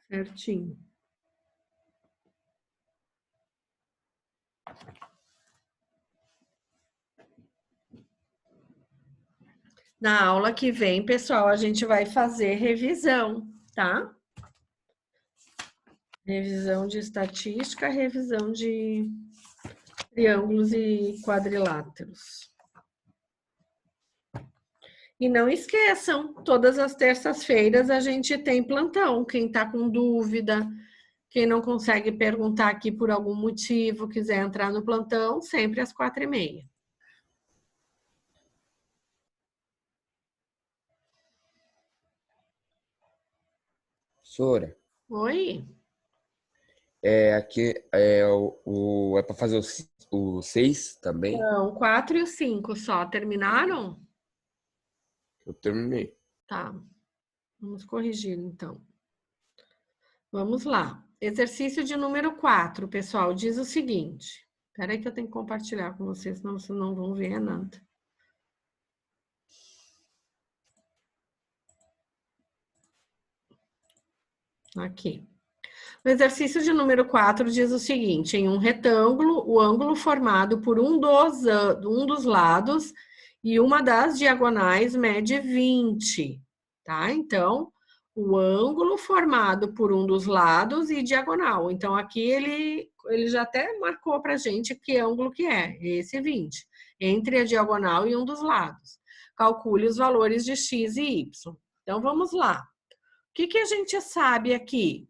Certinho. Na aula que vem, pessoal, a gente vai fazer revisão, tá? Revisão de estatística, revisão de triângulos e quadriláteros. E não esqueçam, todas as terças-feiras a gente tem plantão. Quem está com dúvida, quem não consegue perguntar aqui por algum motivo, quiser entrar no plantão, sempre às 4h30. Professora, Oi? aqui é para fazer o 6 também? Não, 4 e o 5 só. Terminaram? Eu terminei. Tá. Vamos corrigir, então. Vamos lá. Exercício de número 4, pessoal, diz o seguinte. Espera aí que eu tenho que compartilhar com vocês, senão vocês não vão ver nada. Aqui. O exercício de número 4 diz o seguinte: em um retângulo, o ângulo formado por um dos lados e uma das diagonais mede 20, tá? Então, o ângulo formado por um dos lados e diagonal. Então, aqui ele já até marcou pra gente que ângulo que é, esse 20, entre a diagonal e um dos lados. Calcule os valores de x e y. Então, vamos lá. O que a gente sabe aqui?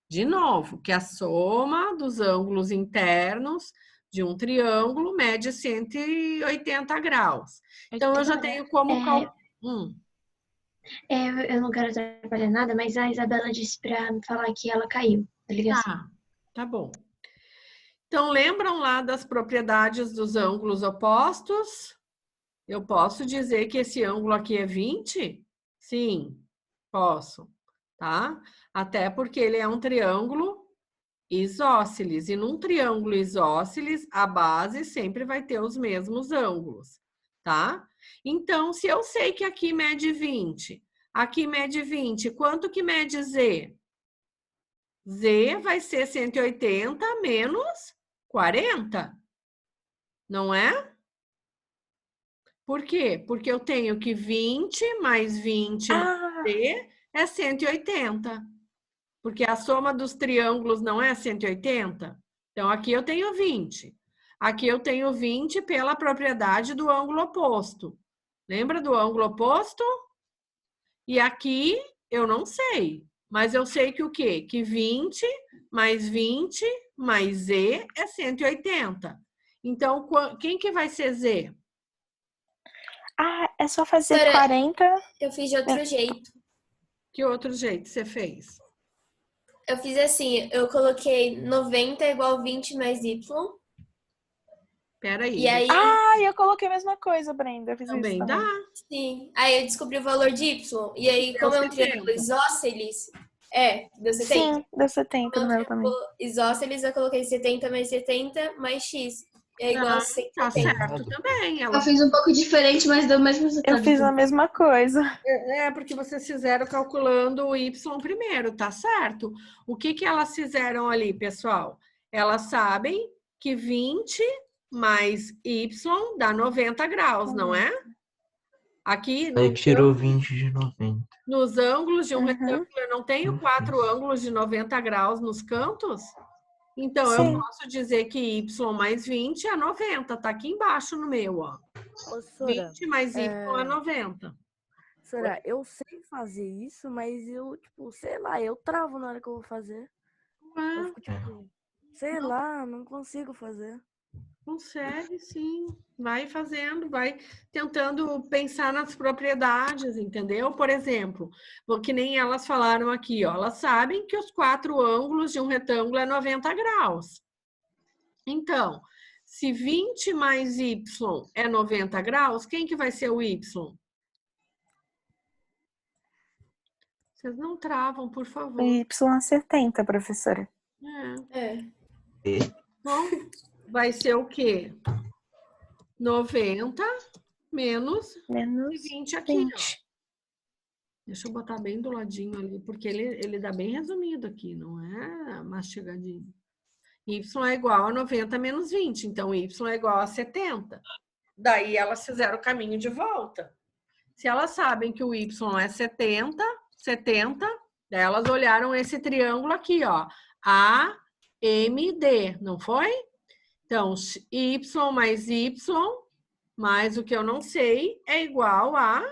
De novo, que a soma dos ângulos internos de um triângulo mede 180 graus. Então, eu já tenho como calcular. Eu não quero atrapalhar nada, mas a Isabela disse para me falar que ela caiu da ligação. Tá bom. Então, lembram lá das propriedades dos ângulos opostos? Eu posso dizer que esse ângulo aqui é 20? Sim, posso, tá? Até porque ele é um triângulo isósceles. E num triângulo isósceles, a base sempre vai ter os mesmos ângulos, tá? Então, se eu sei que aqui mede 20, aqui mede 20, quanto que mede Z? Z vai ser 180 menos 40, não é? Por quê? Porque eu tenho que 20 mais 20 mais Z é 180. Porque a soma dos triângulos não é 180? Então, aqui eu tenho 20. Aqui eu tenho 20 pela propriedade do ângulo oposto. Lembra do ângulo oposto? E aqui eu não sei. Mas eu sei que o quê? Que 20 mais Z é 180. Então, quem que vai ser Z? É só fazer 40. Eu fiz de outro jeito. Que outro jeito você fez? Eu fiz assim, eu coloquei 90 igual 20 mais Y. Peraí. E aí... eu coloquei a mesma coisa, Brenda. Eu fiz também isso dá? Sim. Aí eu descobri o valor de Y. E aí, como é um triângulo isósceles... deu 70? Sim, deu 70 no meu também. Isósceles, eu coloquei 70 mais X. É igual a 170. Tá certo também. Eu fiz um pouco diferente, mas deu o mesmo resultado. Eu fiz a mesma coisa. Porque vocês fizeram calculando o Y primeiro, tá certo? O que elas fizeram ali, pessoal? Elas sabem que 20 mais Y dá 90 graus, não é? Aqui... Aí tirou 20 de 90. Nos ângulos de um retângulo, eu não tenho 4 ângulos de 90 graus nos cantos? Então, eu posso dizer que Y mais 20 é 90, tá aqui embaixo no meu, ó. Professora, 20 mais Y é 90. Professora, eu sei fazer isso, mas eu, sei lá, eu travo na hora que eu vou fazer. Eu fico, sei lá, não consigo fazer. Consegue, sim. Vai fazendo, vai tentando pensar nas propriedades, entendeu? Por exemplo, que nem elas falaram aqui, ó. Elas sabem que os 4 ângulos de um retângulo é 90 graus. Então, se 20 mais Y é 90 graus, quem que vai ser o Y? Vocês não travam, por favor. Y é 70, professora. Bom, vai ser o quê? 90 menos 20 aqui, ó. Deixa eu botar bem do ladinho ali, porque ele dá bem resumido aqui, não é mastigadinho. Y é igual a 90 menos 20, então Y é igual a 70. Daí elas fizeram o caminho de volta. Se elas sabem que o Y é 70, daí elas olharam esse triângulo aqui, ó, AMD, não foi? Então, Y mais o que eu não sei é igual a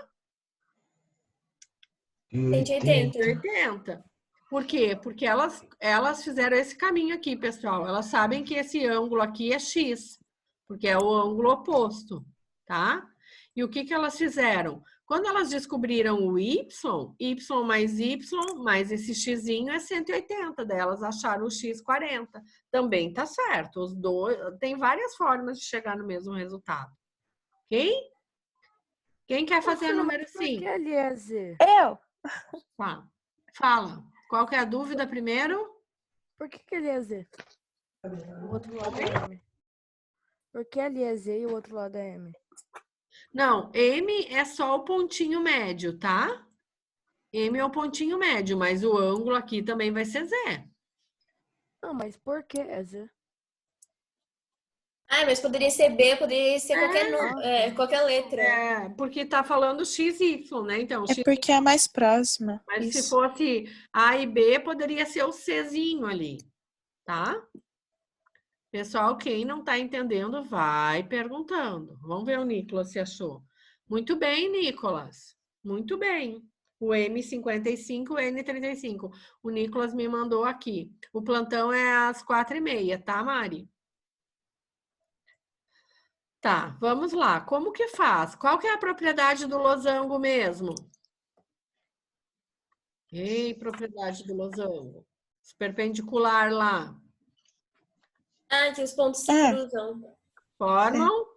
180. Por quê? Porque elas fizeram esse caminho aqui, pessoal. Elas sabem que esse ângulo aqui é X, porque é o ângulo oposto, tá? E o que elas fizeram? Quando elas descobriram o Y mais esse xzinho é 180, daí elas acharam o X 40. Também tá certo. Os dois, tem várias formas de chegar no mesmo resultado. Ok? Quem quer fazer o número 5? Por que ele é Z? Eu! Tá. Fala. Qual que é a dúvida primeiro? Por que ele é Z? O outro lado é M. Por que ele é Z e o outro lado é M? Não, M é só o pontinho médio, tá? M é o pontinho médio, mas o ângulo aqui também vai ser Z. Não, mas por que é Z? Ah, mas poderia ser B, poderia ser qualquer letra. É, porque tá falando XY, né? Então, É porque é mais próxima. Mas Isso. se fosse A e B, poderia ser o Czinho ali, tá? Pessoal, quem não tá entendendo, vai perguntando. Vamos ver o Nicolas se achou. Muito bem, Nicolas. Muito bem. O M55, o N35. O Nicolas me mandou aqui. O plantão é às 4h30, tá, Mari? Tá, vamos lá. Como que faz? Qual que é a propriedade do losango mesmo? Ei, propriedade do losango. Perpendicular lá. Ah, que os pontos se cruzam. Formam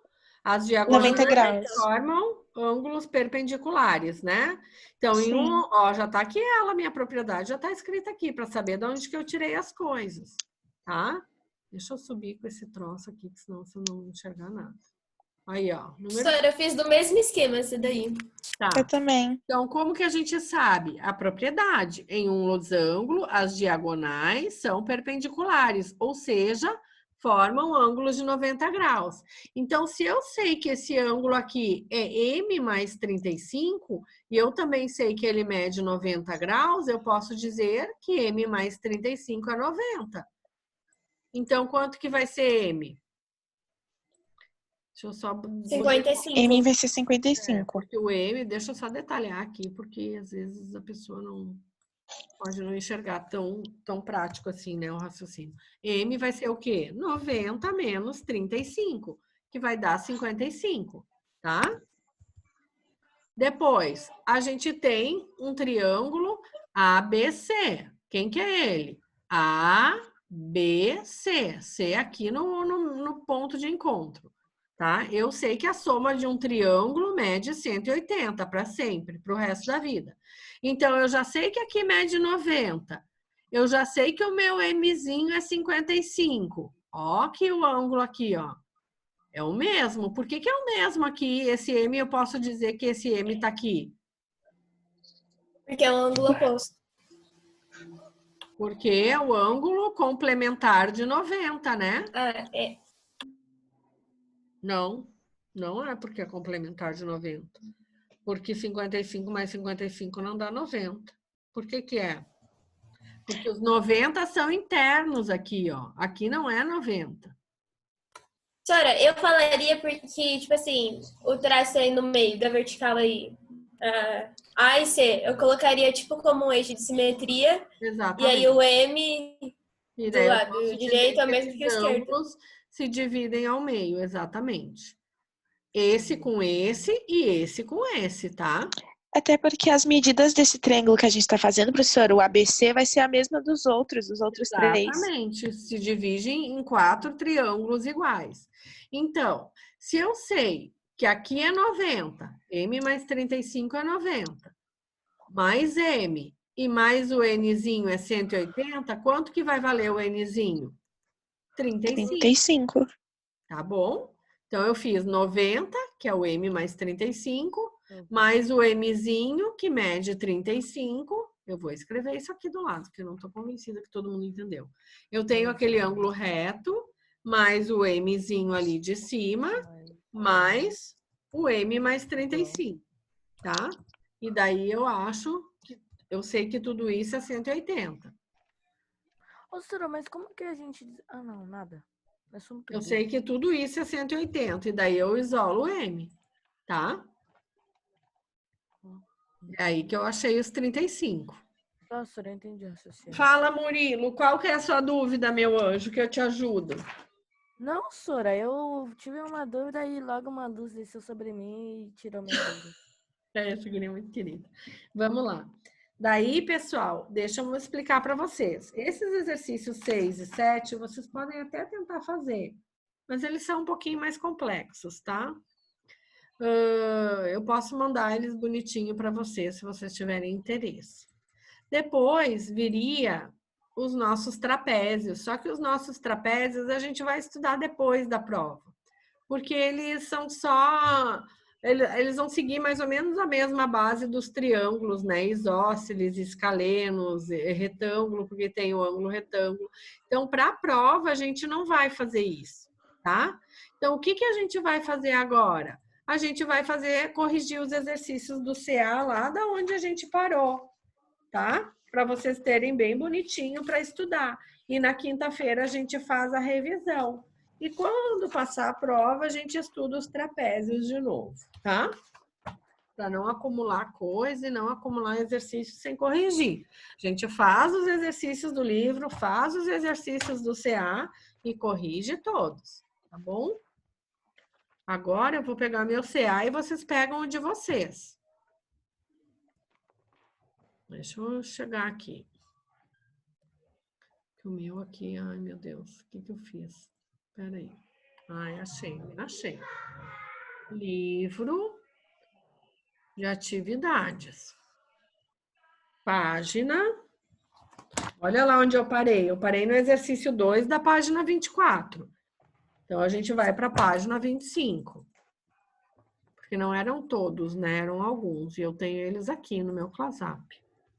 as diagonais 90 graus. Formam ângulos perpendiculares, né? Então, em um, ó, já tá aqui ela, minha propriedade, já tá escrita aqui, para saber de onde que eu tirei as coisas, tá? Deixa eu subir com esse troço aqui, que senão você não enxergar nada. Aí, ó. Professora, eu fiz do mesmo esquema esse daí. Tá. Eu também. Então, como que a gente sabe? A propriedade. Em um losango, as diagonais são perpendiculares, ou seja, formam ângulos de 90 graus. Então, se eu sei que esse ângulo aqui é M mais 35, e eu também sei que ele mede 90 graus, eu posso dizer que M mais 35 é 90. Então, quanto que vai ser M? Deixa eu só... 55. M vai ser 55. Porque o M, deixa eu só detalhar aqui, porque às vezes a pessoa não pode não enxergar tão prático assim, né, o raciocínio. M vai ser o quê? 90 menos 35, que vai dar 55, tá? Depois, a gente tem um triângulo ABC. Quem que é ele? ABC. C aqui no ponto de encontro. Tá? Eu sei que a soma de um triângulo mede 180 para sempre, para o resto da vida. Então, eu já sei que aqui mede 90. Eu já sei que o meu Mzinho é 55. Ó, que o ângulo aqui, ó. É o mesmo. Por que que é o mesmo aqui? Esse M, eu posso dizer que esse M tá aqui? Porque é um ângulo oposto. Porque é o ângulo complementar de 90, né? Ah, é. Não, não é porque é complementar de 90. Porque 55 mais 55 não dá 90. Por que que é? Porque os 90 são internos aqui, ó. Aqui não é 90. Senhora, eu falaria porque, tipo assim, o traço aí no meio da vertical aí, A e C, eu colocaria tipo como um eixo de simetria. Exatamente. E aí o M do lado direito é o mesmo que o esquerdo. Se dividem ao meio, exatamente. Esse com esse e esse com esse, tá? Até porque as medidas desse triângulo que a gente está fazendo, professor, o ABC vai ser a mesma dos outros três. Exatamente. Se dividem em 4 triângulos iguais. Então, se eu sei que aqui é 90, M mais 35 é 90, mais M e mais o Nzinho é 180, quanto que vai valer o Nzinho? 35. Tá bom? Então, eu fiz 90, que é o M mais 35, mais o Mzinho, que mede 35. Eu vou escrever isso aqui do lado, porque eu não estou convencida que todo mundo entendeu. Eu tenho aquele ângulo reto, mais o Mzinho ali de cima, mais o M mais 35, tá? E daí eu sei que tudo isso é 180. Ô, Sora, mas como que a gente... Ah, não, nada. Eu sei que tudo isso é 180, e daí eu isolo o M, tá? É aí que eu achei os 35. Nossa, eu entendi o raciocínio. Fala, Murilo, qual que é a sua dúvida, meu anjo, que eu te ajudo? Não, Sora, eu tive uma dúvida e logo uma luz desceu sobre mim e tirou minha dúvida. Essa guria é muito querida. Vamos lá. Daí, pessoal, deixa eu explicar para vocês. Esses exercícios 6 e 7, vocês podem até tentar fazer, mas eles são um pouquinho mais complexos, tá? Eu posso mandar eles bonitinho para vocês, se vocês tiverem interesse. Depois viria os nossos trapézios, só que os nossos trapézios a gente vai estudar depois da prova, porque eles são só... Eles vão seguir mais ou menos a mesma base dos triângulos, né? Isósceles, escalenos, retângulo, porque tem o ângulo retângulo. Então, para a prova, a gente não vai fazer isso, tá? Então, o que a gente vai fazer agora? A gente vai corrigir os exercícios do CA lá da onde a gente parou, tá? Para vocês terem bem bonitinho para estudar. E na quinta-feira a gente faz a revisão. E quando passar a prova, a gente estuda os trapézios de novo, tá? Para não acumular coisa e não acumular exercício sem corrigir. A gente faz os exercícios do livro, faz os exercícios do CA e corrige todos, tá bom? Agora eu vou pegar meu CA e vocês pegam o de vocês. Deixa eu chegar aqui. O meu aqui, ai meu Deus, o que eu fiz? Espera aí. Ai, achei. Livro de atividades. Página. Olha lá onde eu parei. Eu parei no exercício 2 da página 24. Então, a gente vai para a página 25. Porque não eram todos, né? Eram alguns. E eu tenho eles aqui no meu ClassUp.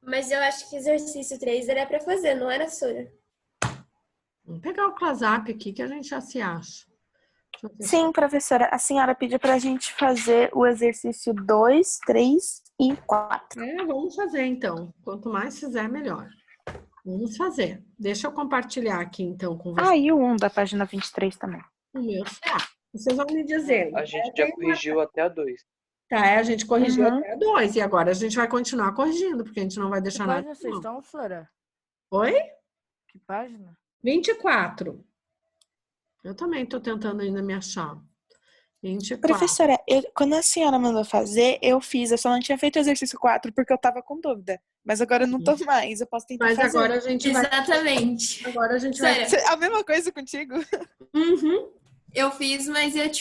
Mas eu acho que exercício 3 era para fazer, não era, Sora? Vamos pegar o ClassUp aqui que a gente já se acha. Sim, professora. A senhora pediu para a gente fazer o exercício 2, 3 e 4. Vamos fazer então. Quanto mais fizer, melhor. Vamos fazer. Deixa eu compartilhar aqui então com vocês. E o 1 da página 23 também. O meu CA. Vocês vão me dizer. A gente já corrigiu até a 2. Tá, a gente corrigiu até a 2. E agora a gente vai continuar corrigindo, porque a gente não vai deixar nada. Que página vocês estão, Sora? Oi? Que página? 24. Eu também estou tentando ainda me achar. 24. Professora, quando a senhora mandou fazer, eu fiz. Eu só não tinha feito o exercício 4 porque eu tava com dúvida. Mas agora eu não tô mais. Eu posso tentar fazer. Mas agora a gente vai... Exatamente. Agora a gente Sério? vai... A mesma coisa contigo? Uhum. Eu fiz, mas eu,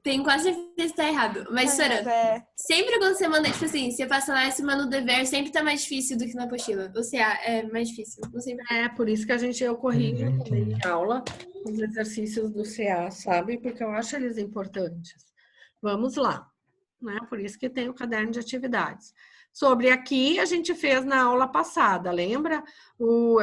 tenho quase certeza que tá errado. Mas, Sora, sempre quando você manda, você passa lá e você manda o dever, sempre tá mais difícil do que na apostila. O CA é mais difícil. Não sei. Por isso que eu corrijo também em aula os exercícios do CA, sabe? Porque eu acho eles importantes. Vamos lá, né? Por isso que tem o caderno de atividades. Sobre aqui, a gente fez na aula passada, lembra?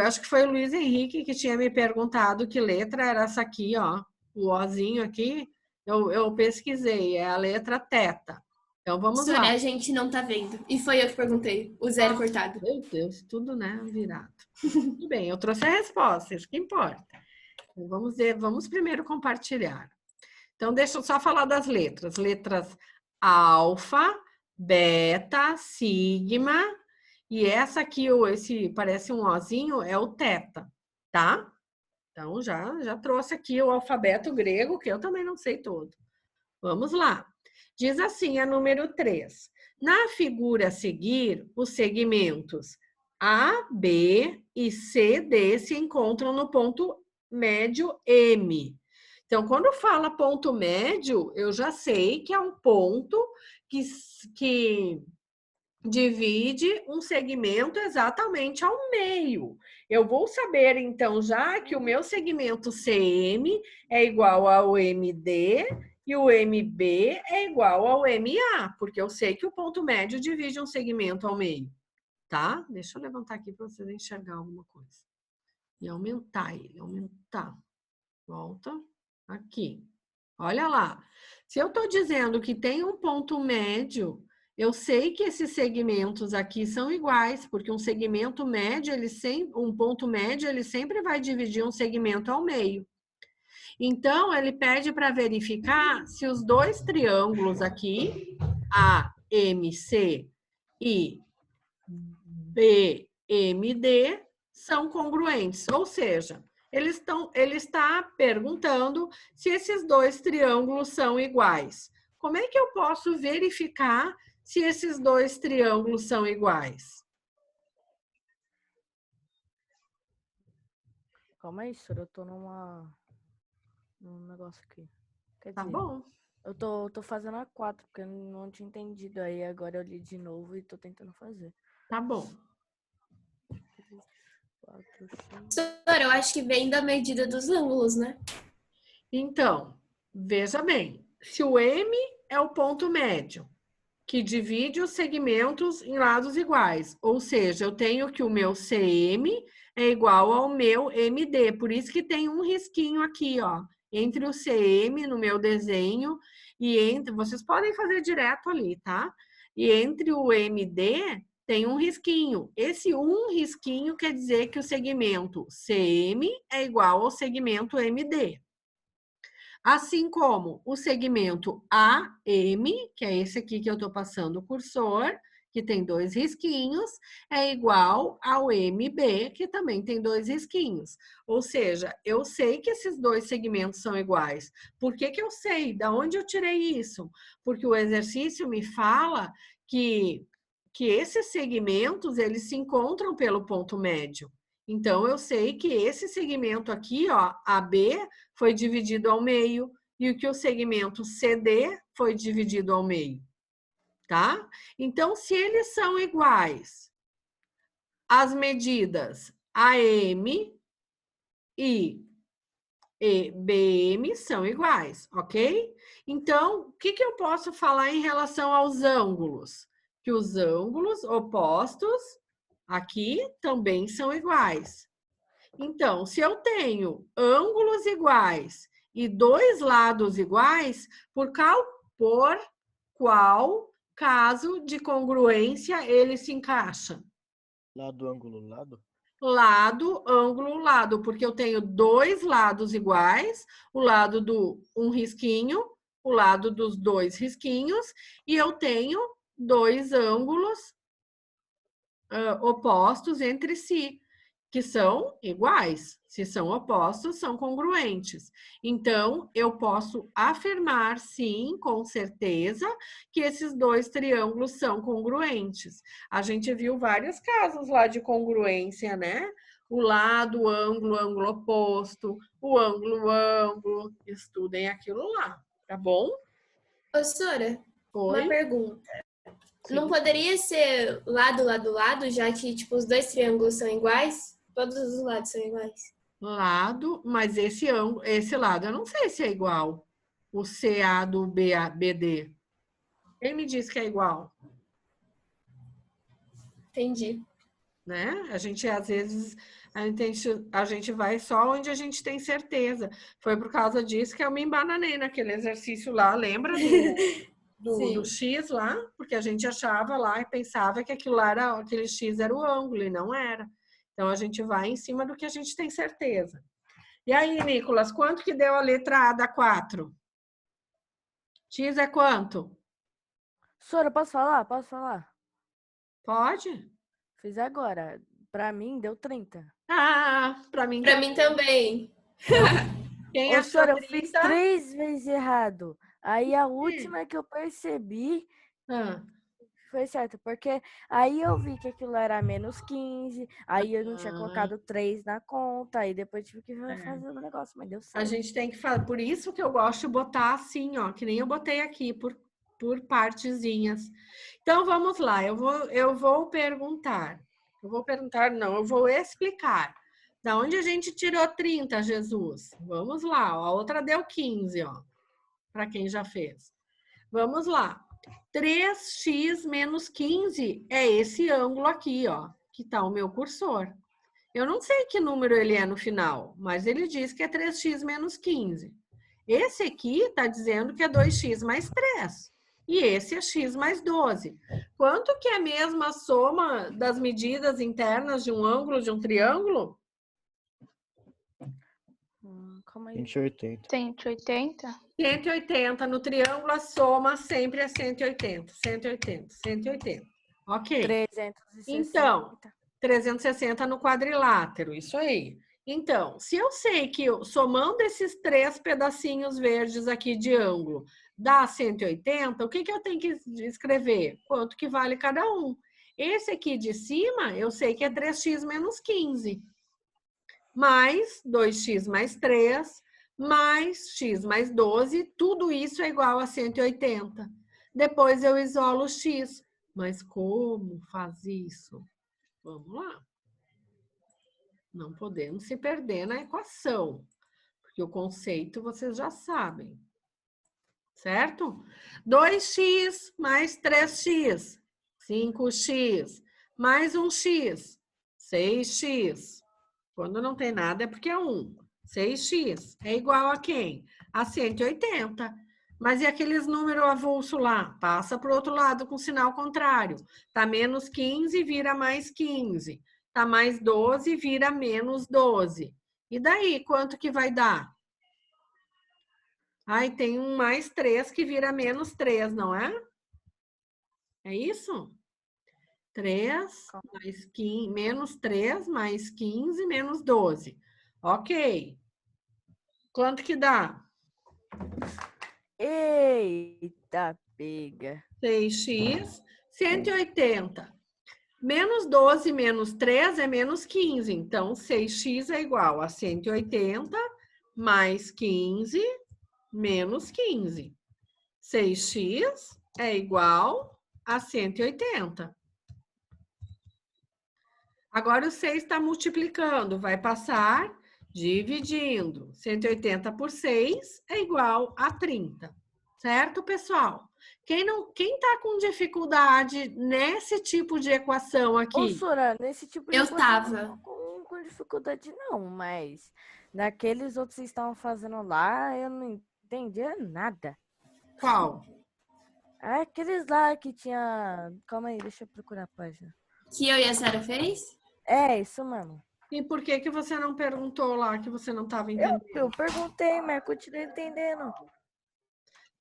Acho que foi o Luiz Henrique que tinha me perguntado que letra era essa aqui, ó. O Ozinho aqui, eu pesquisei, é a letra teta. Então, vamos lá. A gente não tá vendo. E foi eu que perguntei, o zero cortado. Meu Deus, tudo, né, virado. Tudo bem, eu trouxe a resposta, isso que importa. Então, vamos primeiro compartilhar. Então, deixa eu só falar das letras. Letras alfa, beta, sigma, e essa aqui, esse parece um Ozinho, é o teta, tá? Então, já trouxe aqui o alfabeto grego, que eu também não sei todo. Vamos lá. Diz assim, a número 3. Na figura a seguir, os segmentos A, B e C, D se encontram no ponto médio M. Então, quando fala ponto médio, eu já sei que é um ponto que divide um segmento exatamente ao meio. Eu vou saber, então, já que o meu segmento CM é igual ao MD E o MB é igual ao MA, porque eu sei que o ponto médio divide um segmento ao meio, tá? Deixa eu levantar aqui para vocês enxergar alguma coisa. E aumentar ele, aumentar. Volta aqui. Olha lá. Se eu estou dizendo que tem um ponto médio, eu sei que esses segmentos aqui são iguais, porque um segmento médio, um ponto médio, ele sempre vai dividir um segmento ao meio. Então, ele pede para verificar se os dois triângulos aqui, AMC e BMD, são congruentes. Ou seja, ele está perguntando se esses dois triângulos são iguais. Como é que eu posso verificar se esses dois triângulos são iguais? Calma aí, senhor. Eu tô num negócio aqui. Quer Tá dizer, bom. eu tô fazendo a 4, porque eu não tinha entendido. Aí agora eu li de novo e tô tentando fazer. Tá bom. 4, 5. Professora, eu acho que vem da medida dos ângulos, né? Então, veja bem. Se o M é o ponto médio, que divide os segmentos em lados iguais. Ou seja, eu tenho que o meu CM é igual ao meu MD. Por isso que tem um risquinho aqui, ó. Entre o CM no meu desenho e entre... Vocês podem fazer direto ali, tá? E entre o MD tem um risquinho. Esse um risquinho quer dizer que o segmento CM é igual ao segmento MD. Assim como o segmento AM, que é esse aqui que eu estou passando o cursor, que tem dois risquinhos, é igual ao MB, que também tem dois risquinhos. Ou seja, eu sei que esses dois segmentos são iguais. Por que que eu sei? Da onde eu tirei isso? Porque o exercício me fala que esses segmentos, eles se encontram pelo ponto médio. Então, eu sei que esse segmento aqui, ó, AB, foi dividido ao meio, e que o segmento CD foi dividido ao meio, tá? Então, se eles são iguais, as medidas AM e BM são iguais, ok? Então, o que eu posso falar em relação aos ângulos? Que os ângulos opostos aqui também são iguais. Então, se eu tenho ângulos iguais e dois lados iguais, por qual caso de congruência ele se encaixa? Lado, ângulo, lado? Lado, ângulo, lado, porque eu tenho dois lados iguais, o lado do um risquinho, o lado dos dois risquinhos, e eu tenho dois ângulos opostos entre si, que são iguais. Se são opostos, são congruentes. Então, eu posso afirmar, sim, com certeza, que esses dois triângulos são congruentes. A gente viu vários casos lá de congruência, né? O lado, o ângulo oposto, o ângulo. Estudem aquilo lá, tá bom? Professora, Oi? uma pergunta. Sim. Não poderia ser lado, já que, tipo, os dois triângulos são iguais? Todos os lados são iguais. Lado, mas esse lado, eu não sei se é igual. O CA do BD. Quem me diz que é igual? Entendi. Né? A gente, às vezes, a gente vai só onde a gente tem certeza. Foi por causa disso que eu me embananei naquele exercício lá, lembra do X lá? Porque a gente achava lá e pensava que aquele X era o ângulo e não era. Então, a gente vai em cima do que a gente tem certeza. E aí, Nicolas, quanto que deu a letra A da 4? X é quanto? Sora, posso falar? Posso falar? Pode? Fiz agora. Pra mim, deu 30. Ah, pra mim também. Quem Ô, achou senhora, 30? eu fiz 3 vezes errado. Aí a última que eu percebi foi certo, porque aí eu vi que aquilo era menos 15, aí eu não tinha colocado 3 na conta, aí depois tive que fazer o negócio, mas deu certo. A gente tem que fazer, por isso que eu gosto de botar assim, ó, que nem eu botei aqui, por partezinhas. Então, vamos lá, eu vou perguntar. Eu vou explicar. Da onde a gente tirou 30, Jesus? Vamos lá, ó, a outra deu 15, ó. para quem já fez. Vamos lá. 3x menos 15 é esse ângulo aqui, ó, que está o meu cursor. Eu não sei que número ele é no final, mas ele diz que é 3x menos 15. Esse aqui está dizendo que é 2x mais 3. E esse é x mais 12. Quanto que é a mesma soma das medidas internas de um ângulo de um triângulo? Calma aí. 180. 180? 180. No triângulo, a soma sempre é 180. 180, 180. Ok. 360. Então, 360 no quadrilátero, isso aí. Então, se eu sei que somando esses 3 pedacinhos verdes aqui de ângulo dá 180, o que eu tenho que escrever? Quanto que vale cada um? Esse aqui de cima, eu sei que é 3x menos 15. Mais 2x mais 3, mais x mais 12, tudo isso é igual a 180. Depois eu isolo o x. Mas como faz isso? Vamos lá. Não podemos se perder na equação, porque o conceito vocês já sabem. Certo? 2x mais 3x, 5x, mais 1x, 6x. Quando não tem nada é porque é 1. 6x é igual a quem? A 180. Mas e aqueles números avulso lá? Passa para o outro lado com sinal contrário. Tá menos 15, vira mais 15. Tá mais 12, vira menos 12. E daí, quanto que vai dar? Ai, tem um mais 3 que vira menos 3, não é? É isso? 3 mais 15, menos 3 mais 15 menos 12. Ok. Quanto que dá? Eita, pega. 6x, 180. Menos 12 menos 3 é menos 15. Então, 6x é igual a 180 mais 15 menos 15. 6x é igual a 180. Agora o 6 está multiplicando, vai passar dividindo. 180 por 6 é igual a 30. Certo, pessoal? Quem está com dificuldade nesse tipo de equação aqui? Ô, Sora, nesse tipo de Eu equação tava. eu não tô com dificuldade não, mas naqueles outros que vocês estavam fazendo lá, eu não entendia nada. Qual? Aqueles lá que tinha... Calma aí, deixa eu procurar a página. Que eu e a Sara fez? É, isso mesmo. E por que você não perguntou lá que você não estava entendendo? Eu perguntei, mas continuei entendendo.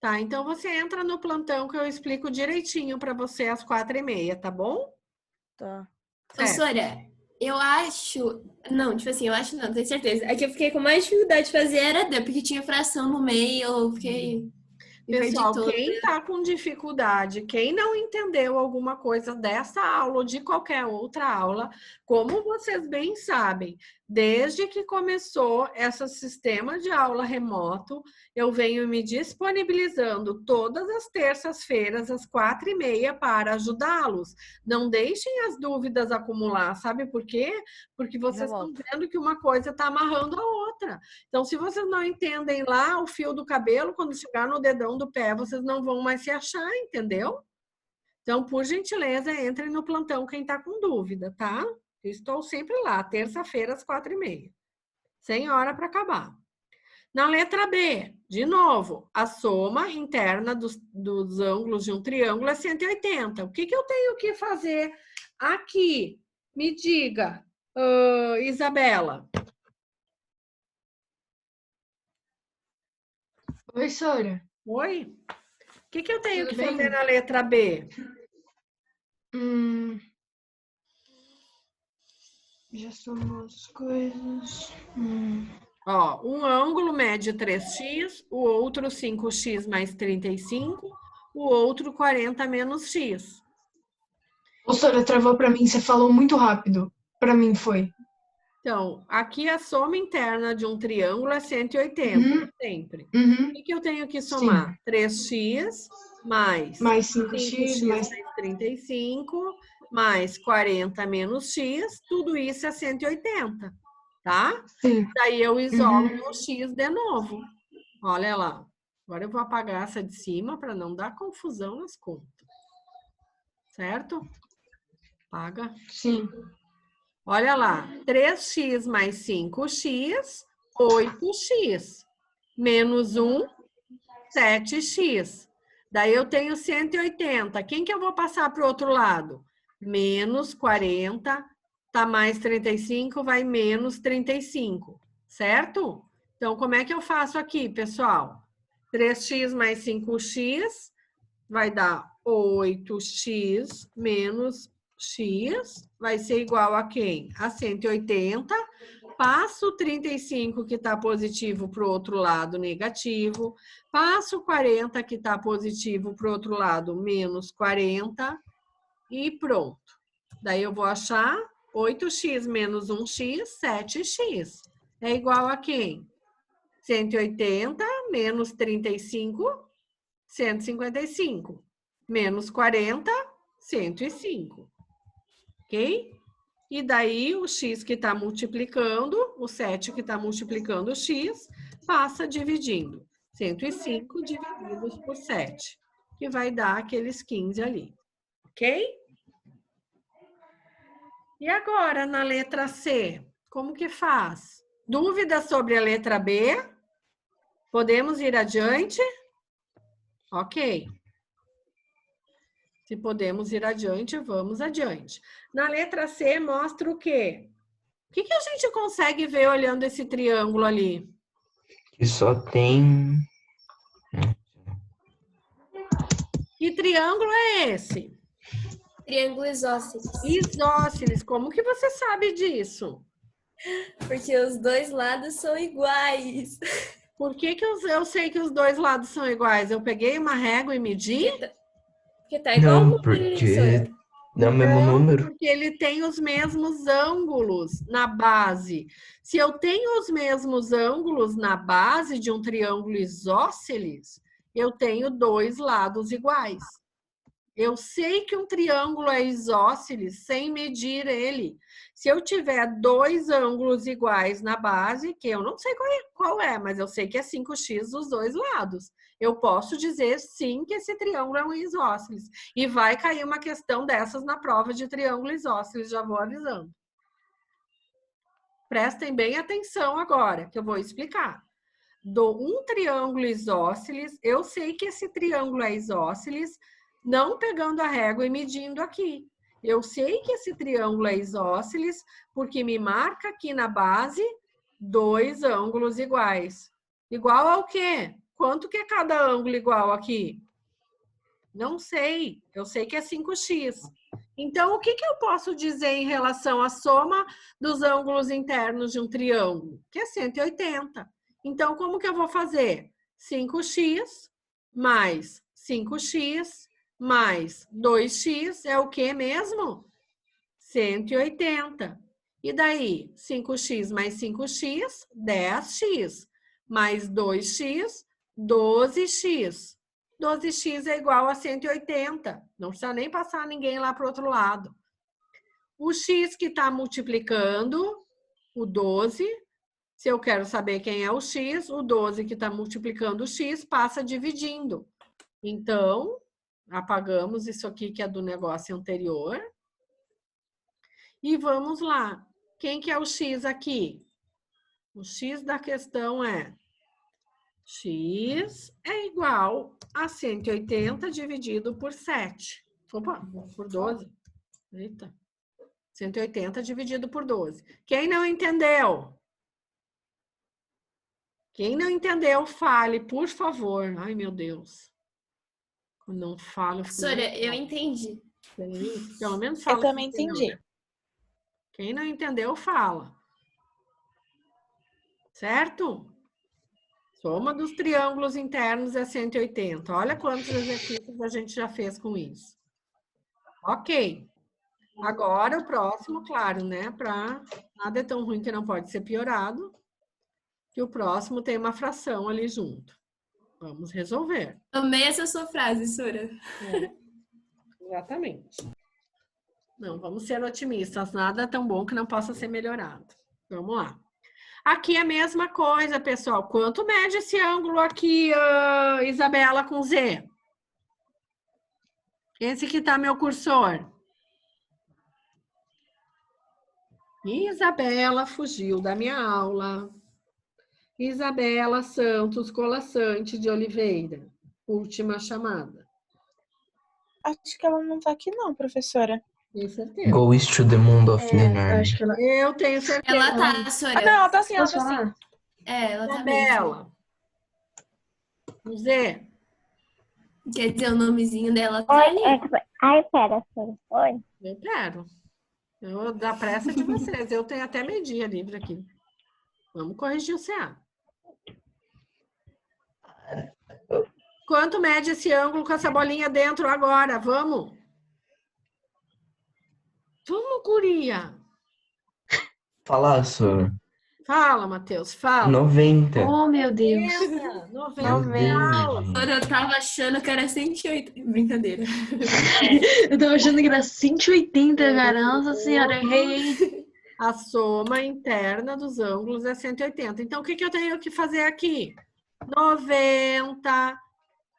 Tá, então você entra no plantão que eu explico direitinho para você às 4h30, tá bom? Tá. Ô, Sora, eu acho... Não, tipo assim, eu acho não, tenho certeza. É que eu fiquei com mais dificuldade de fazer era D, porque tinha fração no meio, eu fiquei... Pessoal, quem está com dificuldade, quem não entendeu alguma coisa dessa aula ou de qualquer outra aula, como vocês bem sabem, desde que começou esse sistema de aula remoto, eu venho me disponibilizando todas as terças-feiras, às 4h30, para ajudá-los. Não deixem as dúvidas acumular, sabe por quê? Porque vocês estão vendo que uma coisa está amarrando a outra. Então, se vocês não entendem lá o fio do cabelo, quando chegar no dedão do pé, vocês não vão mais se achar, entendeu? Então, por gentileza, entrem no plantão quem está com dúvida, tá? Eu estou sempre lá, terça-feira, às 4h30. Sem hora para acabar. Na letra B, de novo, a soma interna dos ângulos de um triângulo é 180. O que eu tenho que fazer aqui? Me diga, Isabela. Oi, Sora. Oi? O que eu tenho que fazer na letra B? Já somou as coisas. Ó, um ângulo mede 3x, o outro 5x mais 35, o outro 40 menos x. Ô, Sora, travou pra mim, você falou muito rápido. Pra mim foi. Então, aqui a soma interna de um triângulo é 180, sempre. O que eu tenho que somar? Sim. 3x mais 5x mais 35, mais 40 menos x, tudo isso é 180, tá? Sim. Daí eu isolo o x de novo. Olha lá. Agora eu vou apagar essa de cima para não dar confusão nas contas. Certo? Apaga. Sim. Olha lá. 3x mais 5x, 8x. Menos 1, 7x. Daí eu tenho 180. Quem que eu vou passar para o outro lado? Menos 40, tá mais 35, vai menos 35, certo? Então, como é que eu faço aqui, pessoal? 3x mais 5x vai dar 8x menos x, vai ser igual a quem? A 180. Passo o 35 que está positivo para o outro lado, negativo. Passo o 40 que está positivo para o outro lado, menos 40. E pronto. Daí eu vou achar 8x menos 1x, 7x. É igual a quem? 180 menos 35, 155. Menos 40, 105. Ok? E daí o x que está multiplicando, o 7 que está multiplicando o x, passa dividindo. 105 divididos por 7, que vai dar aqueles 15 ali. Ok? E agora, na letra C, como que faz? Dúvidas sobre a letra B? Podemos ir adiante? Ok. Se podemos ir adiante, vamos adiante. Na letra C, mostra o quê? O que a gente consegue ver olhando esse triângulo ali? Que só tem... Que triângulo é esse? Triângulo isósceles. Isósceles. Como que você sabe disso? Porque os dois lados são iguais. Por que eu sei que os dois lados são iguais? Eu peguei uma régua e medi? Porque tá igual o número, porque dá o mesmo Não, número. porque ele tem os mesmos ângulos na base. Se eu tenho os mesmos ângulos na base de um triângulo isósceles, eu tenho dois lados iguais. Eu sei que um triângulo é isósceles sem medir ele. Se eu tiver dois ângulos iguais na base, que eu não sei qual é, mas eu sei que é 5x dos dois lados. Eu posso dizer sim que esse triângulo é um isósceles. E vai cair uma questão dessas na prova de triângulo isósceles, já vou avisando. Prestem bem atenção agora, que eu vou explicar. Um triângulo isósceles, eu sei que esse triângulo é isósceles, não pegando a régua e medindo aqui. Eu sei que esse triângulo é isósceles porque me marca aqui na base dois ângulos iguais. Igual ao quê? Quanto que é cada ângulo igual aqui? Não sei. Eu sei que é 5x. Então, o que eu posso dizer em relação à soma dos ângulos internos de um triângulo? Que é 180. Então, como que eu vou fazer? 5x mais 5x mais 2x é o que mesmo? 180. E daí? 5x mais 5x, 10x. Mais 2x, 12x. 12x é igual a 180. Não precisa nem passar ninguém lá para o outro lado. O x que está multiplicando, o 12. Se eu quero saber quem é o x, o 12 que está multiplicando o x passa dividindo. Então, apagamos isso aqui que é do negócio anterior. E vamos lá. Quem que é o x aqui? O x da questão é x é igual a 180 dividido por 7. Opa, por 12. Eita. 180 dividido por 12. Quem não entendeu? Quem não entendeu, fale, por favor. Ai, meu Deus. Quando não falo... Professora, eu entendi. Pelo menos fala. Eu também entendi. Quem não entendeu, fala. Certo? Soma dos triângulos internos é 180. Olha quantos exercícios a gente já fez com isso. Ok. Agora o próximo, claro, né? Nada é tão ruim que não pode ser piorado. Que o próximo tem uma fração ali junto. Vamos resolver. Amei essa sua frase, Sura. Exatamente. Não, vamos ser otimistas. Nada é tão bom que não possa ser melhorado. Vamos lá. Aqui é a mesma coisa, pessoal. Quanto mede esse ângulo aqui, Isabela, com Z? Esse que tá meu cursor. Isabela fugiu da minha aula. Isabela Santos Colassante de Oliveira. Última chamada. Acho que ela não tá aqui não, professora. Tenho certeza. Goes to the mundo of the Narnia. Eu tenho certeza. Ela tá, Sora. Ah, não, ela tá sim, ela Posso tá sim. falar? Ela tá mesmo. Isabela. Zé. Quer dizer, o nomezinho dela tá Oi, ali. ai, pera, Sora. Oi. Eu quero. Eu da pressa de vocês. Eu tenho até meio-dia livre aqui. Vamos corrigir o CA. Quanto mede esse ângulo com essa bolinha dentro agora? Vamos? Vamos, guria. Fala, Sora. Fala, Matheus, fala. 90. Oh, meu Deus. 90. Eu tava achando que era 180. Brincadeira. Eu tava achando que era 180, cara. Nossa senhora, errei. A soma interna dos ângulos é 180. Então, o que eu tenho que fazer aqui? 90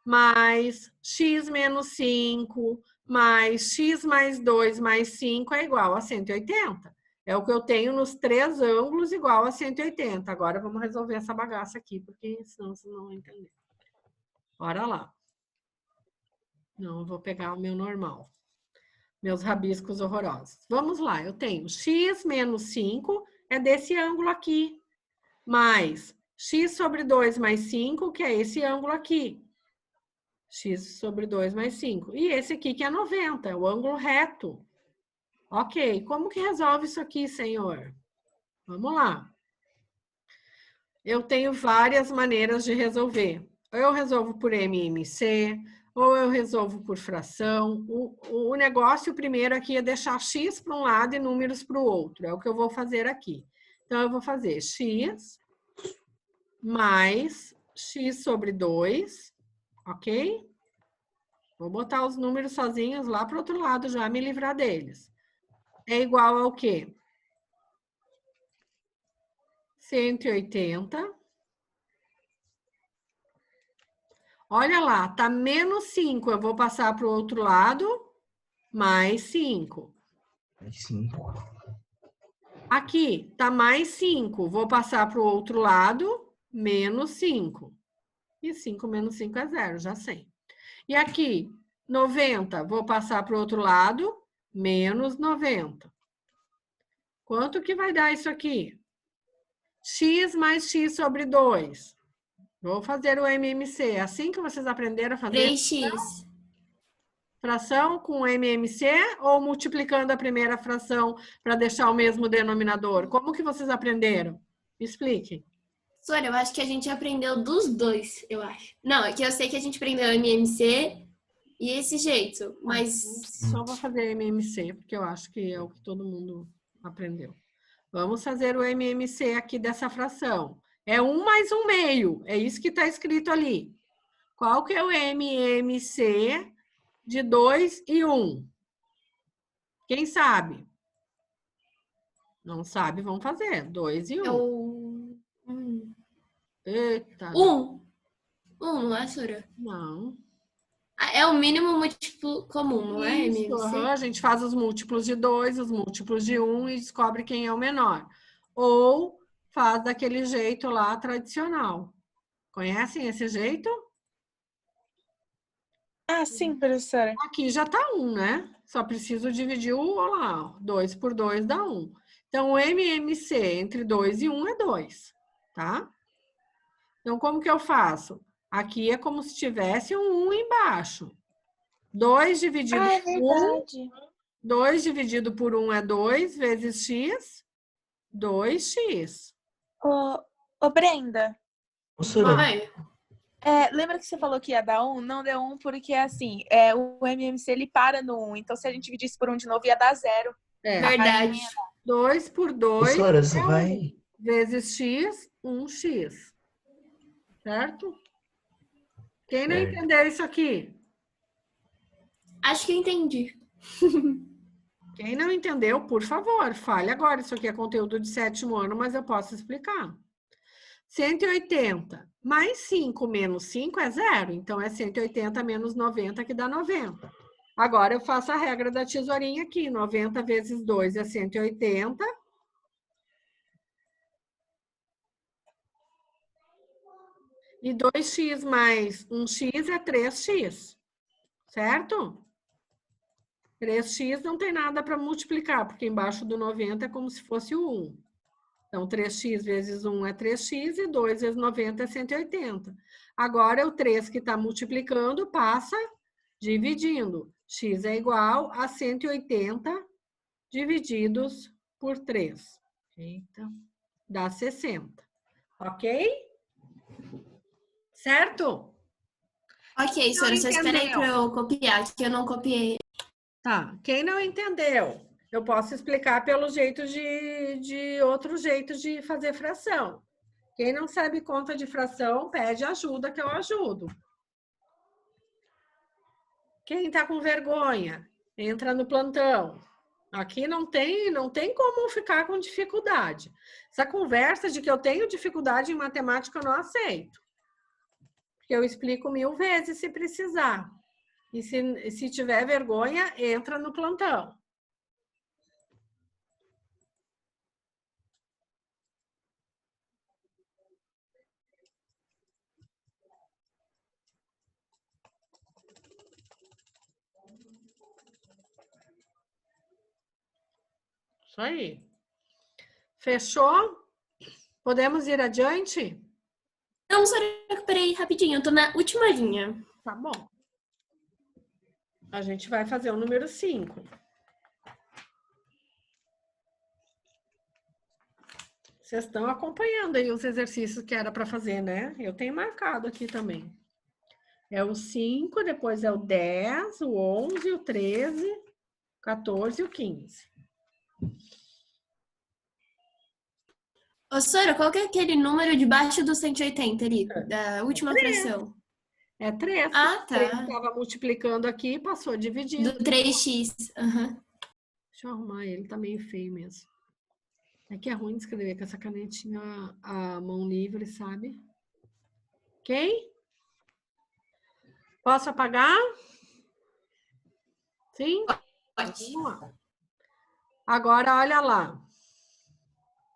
mais x menos 5 mais x mais 2 mais 5 é igual a 180. É o que eu tenho nos três ângulos igual a 180. Agora vamos resolver essa bagaça aqui, porque senão vocês não vão entender. Bora lá. Não, eu vou pegar o meu normal. Meus rabiscos horrorosos. Vamos lá, eu tenho x menos 5 é desse ângulo aqui, mais x sobre 2 mais 5, que é esse ângulo aqui. X sobre 2 mais 5. E esse aqui que é 90, é o ângulo reto. Ok, como que resolve isso aqui, senhor? Vamos lá. Eu tenho várias maneiras de resolver. Eu resolvo por MMC, ou eu resolvo por fração. O negócio primeiro aqui é deixar x para um lado e números para o outro. É o que eu vou fazer aqui. Então, eu vou fazer x mais x sobre 2, ok? Vou botar os números sozinhos lá para o outro lado já, me livrar deles. É igual ao quê? 180. Olha lá, tá menos 5. Eu vou passar para o outro lado, mais 5. Mais 5. Aqui, tá mais 5. Vou passar para o outro lado, menos 5. E 5 menos 5 é 0, já sei. E aqui, 90. Vou passar para o outro lado, menos 90. Quanto que vai dar isso aqui? X mais x sobre 2. Vou fazer o MMC. É assim que vocês aprenderam a fazer? 3x. Fração com MMC ou multiplicando a primeira fração para deixar o mesmo denominador? Como que vocês aprenderam? Expliquem. Sora, eu acho que a gente aprendeu dos dois, eu acho. Não, é que eu sei que a gente aprendeu MMC e esse jeito, mas... Só vou fazer MMC, porque eu acho que é o que todo mundo aprendeu. Vamos fazer o MMC aqui dessa fração. É 1 mais 1 meio. É isso que está escrito ali. Qual que é o MMC de 2 e 1? Quem sabe? Não sabe, vamos fazer. 2 e 1. É o... Eita. 1. 1, não é, Sora? Não. É o mínimo múltiplo comum, não é, Isso, MMC? a gente faz os múltiplos de 2, os múltiplos de 1 e descobre quem é o menor. Ou faz daquele jeito lá tradicional. Conhecem esse jeito? Ah, sim, professora. Aqui já tá 1, né? Só preciso dividir o lá, 2 por 2 dá 1. Então, o MMC entre 2 e 1 é 2, tá? Então, como que eu faço? Aqui é como se tivesse um 1 embaixo. 2 dividido por 1. 2 dividido por 1 é 2 vezes x. 2x. Ô, Brenda. Vai. Lembra que você falou que ia dar 1? Não deu 1 porque, assim, o MMC ele para no 1. Então, se a gente dividisse por 1 de novo, ia dar 0. Verdade. 2 por 2 Professora, é você 1. vai... Vezes x, 1x. Certo? Quem não entendeu isso aqui? Acho que eu entendi. Quem não entendeu, por favor, fale agora. Isso aqui é conteúdo de 7º ano, mas eu posso explicar. 180 mais 5 menos 5 é 0. Então, é 180 menos 90, que dá 90. Agora, eu faço a regra da tesourinha aqui. 90 vezes 2 é 180. E 2x mais 1x é 3x. Certo? 3x não tem nada para multiplicar, porque embaixo do 90 é como se fosse o 1. Então, 3x vezes 1 é 3x e 2 vezes 90 é 180. Agora, o 3 que está multiplicando passa dividindo. X é igual a 180 divididos por 3. Eita, dá 60. Ok? Certo? Ok, senhora, só espera aí para eu copiar, que eu não copiei. Tá, quem não entendeu, eu posso explicar pelo jeito de outros jeitos de fazer fração. Quem não sabe conta de fração, pede ajuda que eu ajudo. Quem tá com vergonha, entra no plantão. Aqui não tem como ficar com dificuldade. Essa conversa de que eu tenho dificuldade em matemática eu não aceito. Porque eu explico 1000 vezes se precisar. E se tiver vergonha, entra no plantão. Isso aí. Fechou? Podemos ir adiante? Não, só recuperei rapidinho, eu tô na última linha. Tá bom. A gente vai fazer o número 5. Vocês estão acompanhando aí os exercícios que era para fazer, né? Eu tenho marcado aqui também. É o 5, depois é o 10, o 11, o 13, o 14 e o 15. Ô, Sora, qual que é aquele número debaixo do 180 ali, da última fração? É 3. Ah, tá. 3 estava multiplicando aqui, passou dividindo. Do 3x. Uhum. Deixa eu arrumar ele, tá meio feio mesmo. É que é ruim de escrever com essa canetinha a mão livre, sabe? Ok? Posso apagar? Sim? Pode. Vamos lá. Agora, olha lá.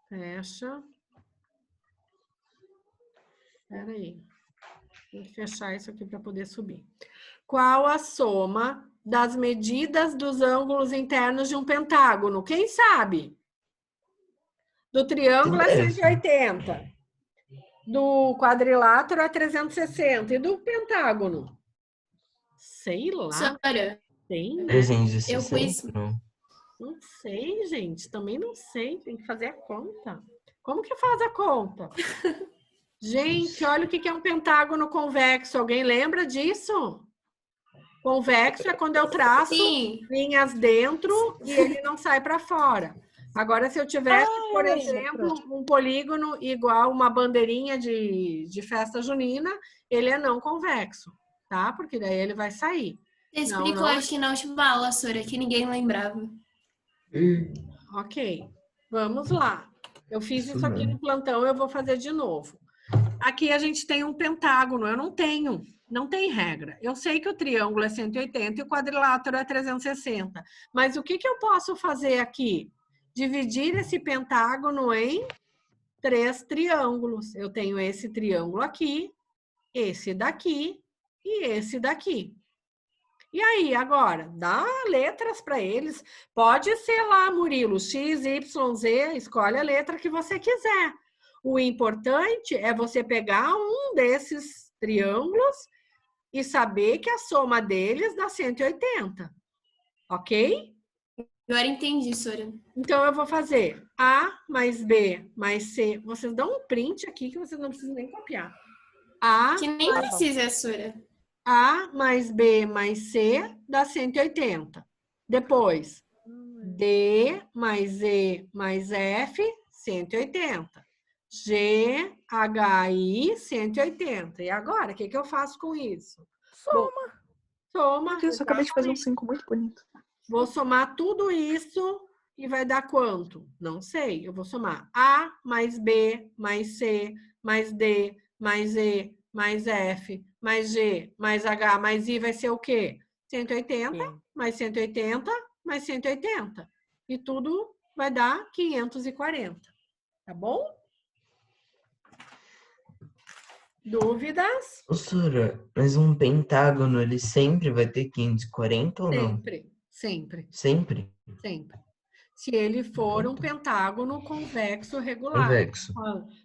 Fecha. Espera aí. Tem que fechar isso aqui para poder subir. Qual a soma das medidas dos ângulos internos de um pentágono? Quem sabe? Do triângulo é 180. Do quadrilátero é 360. E do pentágono? Sei lá. Sora. Tem? 360. Eu pus... Não sei, gente. Também não sei. Tem que fazer a conta. Como que faz a conta? Gente, olha o que é um pentágono convexo. Alguém lembra disso? Convexo é quando eu traço linhas dentro e ele não sai para fora. Agora, se eu tivesse, por exemplo, um polígono igual uma bandeirinha de festa junina, ele é não convexo, tá? Porque daí ele vai sair. Você explicou, acho que na última aula, Sora, que ninguém lembrava. Ok, vamos lá. Eu fiz isso aqui no plantão, eu vou fazer de novo. Aqui a gente tem um pentágono, eu não tem regra. Eu sei que o triângulo é 180 e o quadrilátero é 360. Mas o que eu posso fazer aqui? Dividir esse pentágono em 3 triângulos. Eu tenho esse triângulo aqui, esse daqui e esse daqui. E aí, agora, dá letras para eles. Pode ser lá, Murilo, X, Y, Z, escolhe a letra que você quiser. O importante é você pegar um desses triângulos e saber que a soma deles dá 180. Ok? Agora entendi, Sora. Então, eu vou fazer A mais B mais C. Vocês dão um print aqui que vocês não precisam nem copiar. Que nem precisa, Sora. A mais B mais C dá 180. Depois, D mais E mais F, 180. G, H, I, 180. E agora, o que eu faço com isso? Soma. Soma. Meu Deus, eu acabei de fazer um 5 muito bonito. Vou somar tudo isso e vai dar quanto? Não sei. Eu vou somar A mais B mais C mais D mais E mais F mais G mais H mais I vai ser o quê? 180 mais 180 mais 180. E tudo vai dar 540. Tá bom? Dúvidas? Professora, mas um pentágono, ele sempre vai ter 540 ou não? Sempre, sempre. Sempre? Sempre. Se ele for um pentágono convexo regular, Convexo.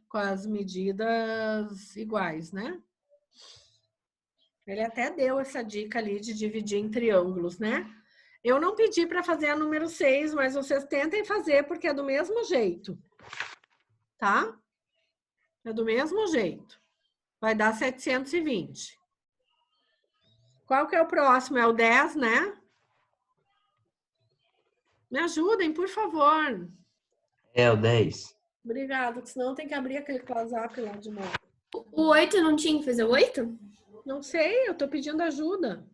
com as medidas iguais, né? Ele até deu essa dica ali de dividir em triângulos, né? Eu não pedi para fazer a número 6, mas vocês tentem fazer, porque é do mesmo jeito. Tá? É do mesmo jeito. Vai dar 720. Qual que é o próximo? É o 10, né? Me ajudem, por favor. É o 10. Obrigada, senão tem que abrir aquele WhatsApp lá de novo. O 8 não tinha que fazer o 8? Não sei, eu tô pedindo ajuda.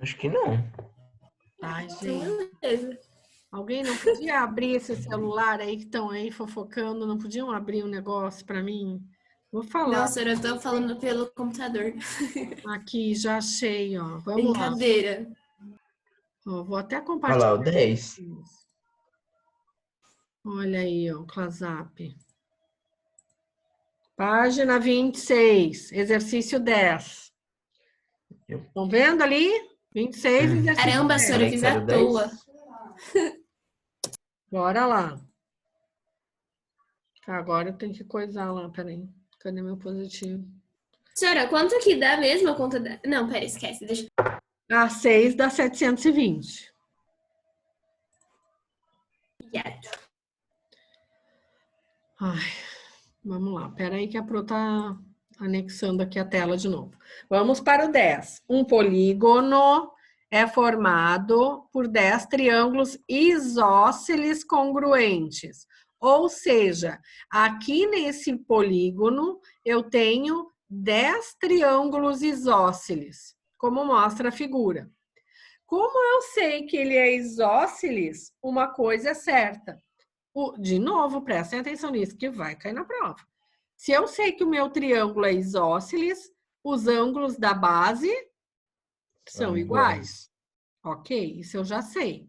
Acho que não. Ai, gente. Alguém não podia abrir esse celular aí que estão aí fofocando? Não podiam abrir um negócio para mim? Vou falar. Nossa, eu tô falando pelo computador. Aqui, já achei, ó. Vamos Brincadeira. Ó, vou até Olha compartilhar. lá, o 10. Olha aí, ó, o ClaSap. Página 26, exercício 10. Estão vendo ali? 26, exercício Caramba, 10. senhora, eu fiz à toa. Bora lá. Agora eu tenho que coisar lá, peraí. Cadê meu positivo? Senhora, quanto que dá mesmo a conta da... Não, pera, esquece. Deixa... A 6 dá 720. Ai, vamos lá. Peraí que a Pro tá anexando aqui a tela de novo. Vamos para o 10. Um polígono é formado por 10 triângulos isósceles congruentes. Ou seja, aqui nesse polígono eu tenho 10 triângulos isósceles, como mostra a figura. Como eu sei que ele é isósceles, uma coisa é certa. De novo, prestem atenção nisso, que vai cair na prova. Se eu sei que o meu triângulo é isósceles, os ângulos da base são iguais. Ok, isso eu já sei.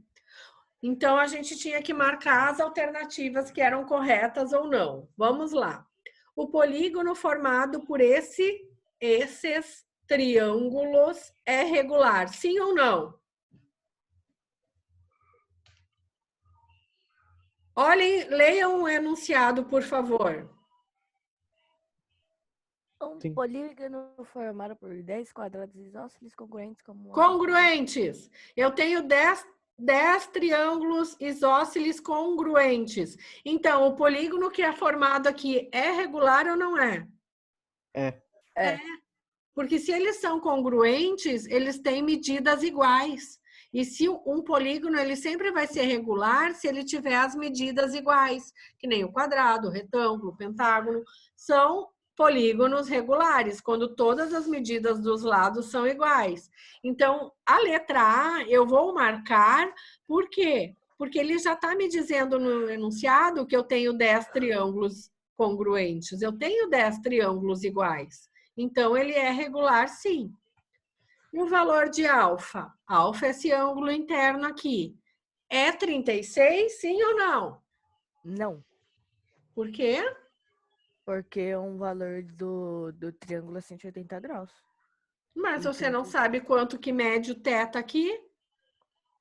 Então, a gente tinha que marcar as alternativas que eram corretas ou não. Vamos lá. O polígono formado por esses triângulos é regular, sim ou não? Olhem, leiam o enunciado, por favor. Um polígono formado por 10 quadrados isósceles congruentes como... Congruentes. Eu tenho 10 triângulos isósceles congruentes. Então, o polígono que é formado aqui é regular ou não é? É. Porque se eles são congruentes, eles têm medidas iguais. E se um polígono, ele sempre vai ser regular se ele tiver as medidas iguais, que nem o quadrado, o retângulo, o pentágono, são polígonos regulares, quando todas as medidas dos lados são iguais. Então, a letra A eu vou marcar, por quê? Porque ele já está me dizendo no enunciado que eu tenho 10 triângulos congruentes, eu tenho 10 triângulos iguais. Então, ele é regular, sim. E o valor de alfa? Alfa é esse ângulo interno aqui. É 36, sim ou não? Não. Por quê? Porque o valor do triângulo é 180 graus. Mas você não sabe quanto que mede o teto aqui?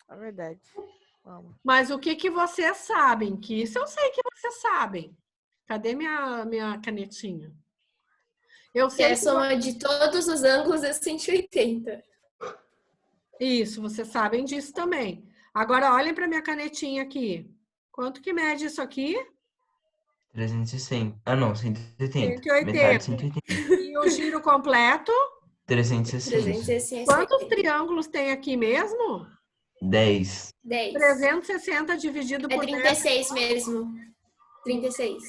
É verdade. Vamos. Mas o que vocês sabem? Que isso eu sei que vocês sabem. Cadê minha canetinha? Eu sei que a soma de todos os ângulos é 180. Isso, vocês sabem disso também. Agora, olhem para minha canetinha aqui. Quanto que mede isso aqui? 360. Ah, não, 180. 180. Metade de 180. E o giro completo? 360. Quantos triângulos tem aqui mesmo? 10. 360 dividido por 36 mesmo. 36.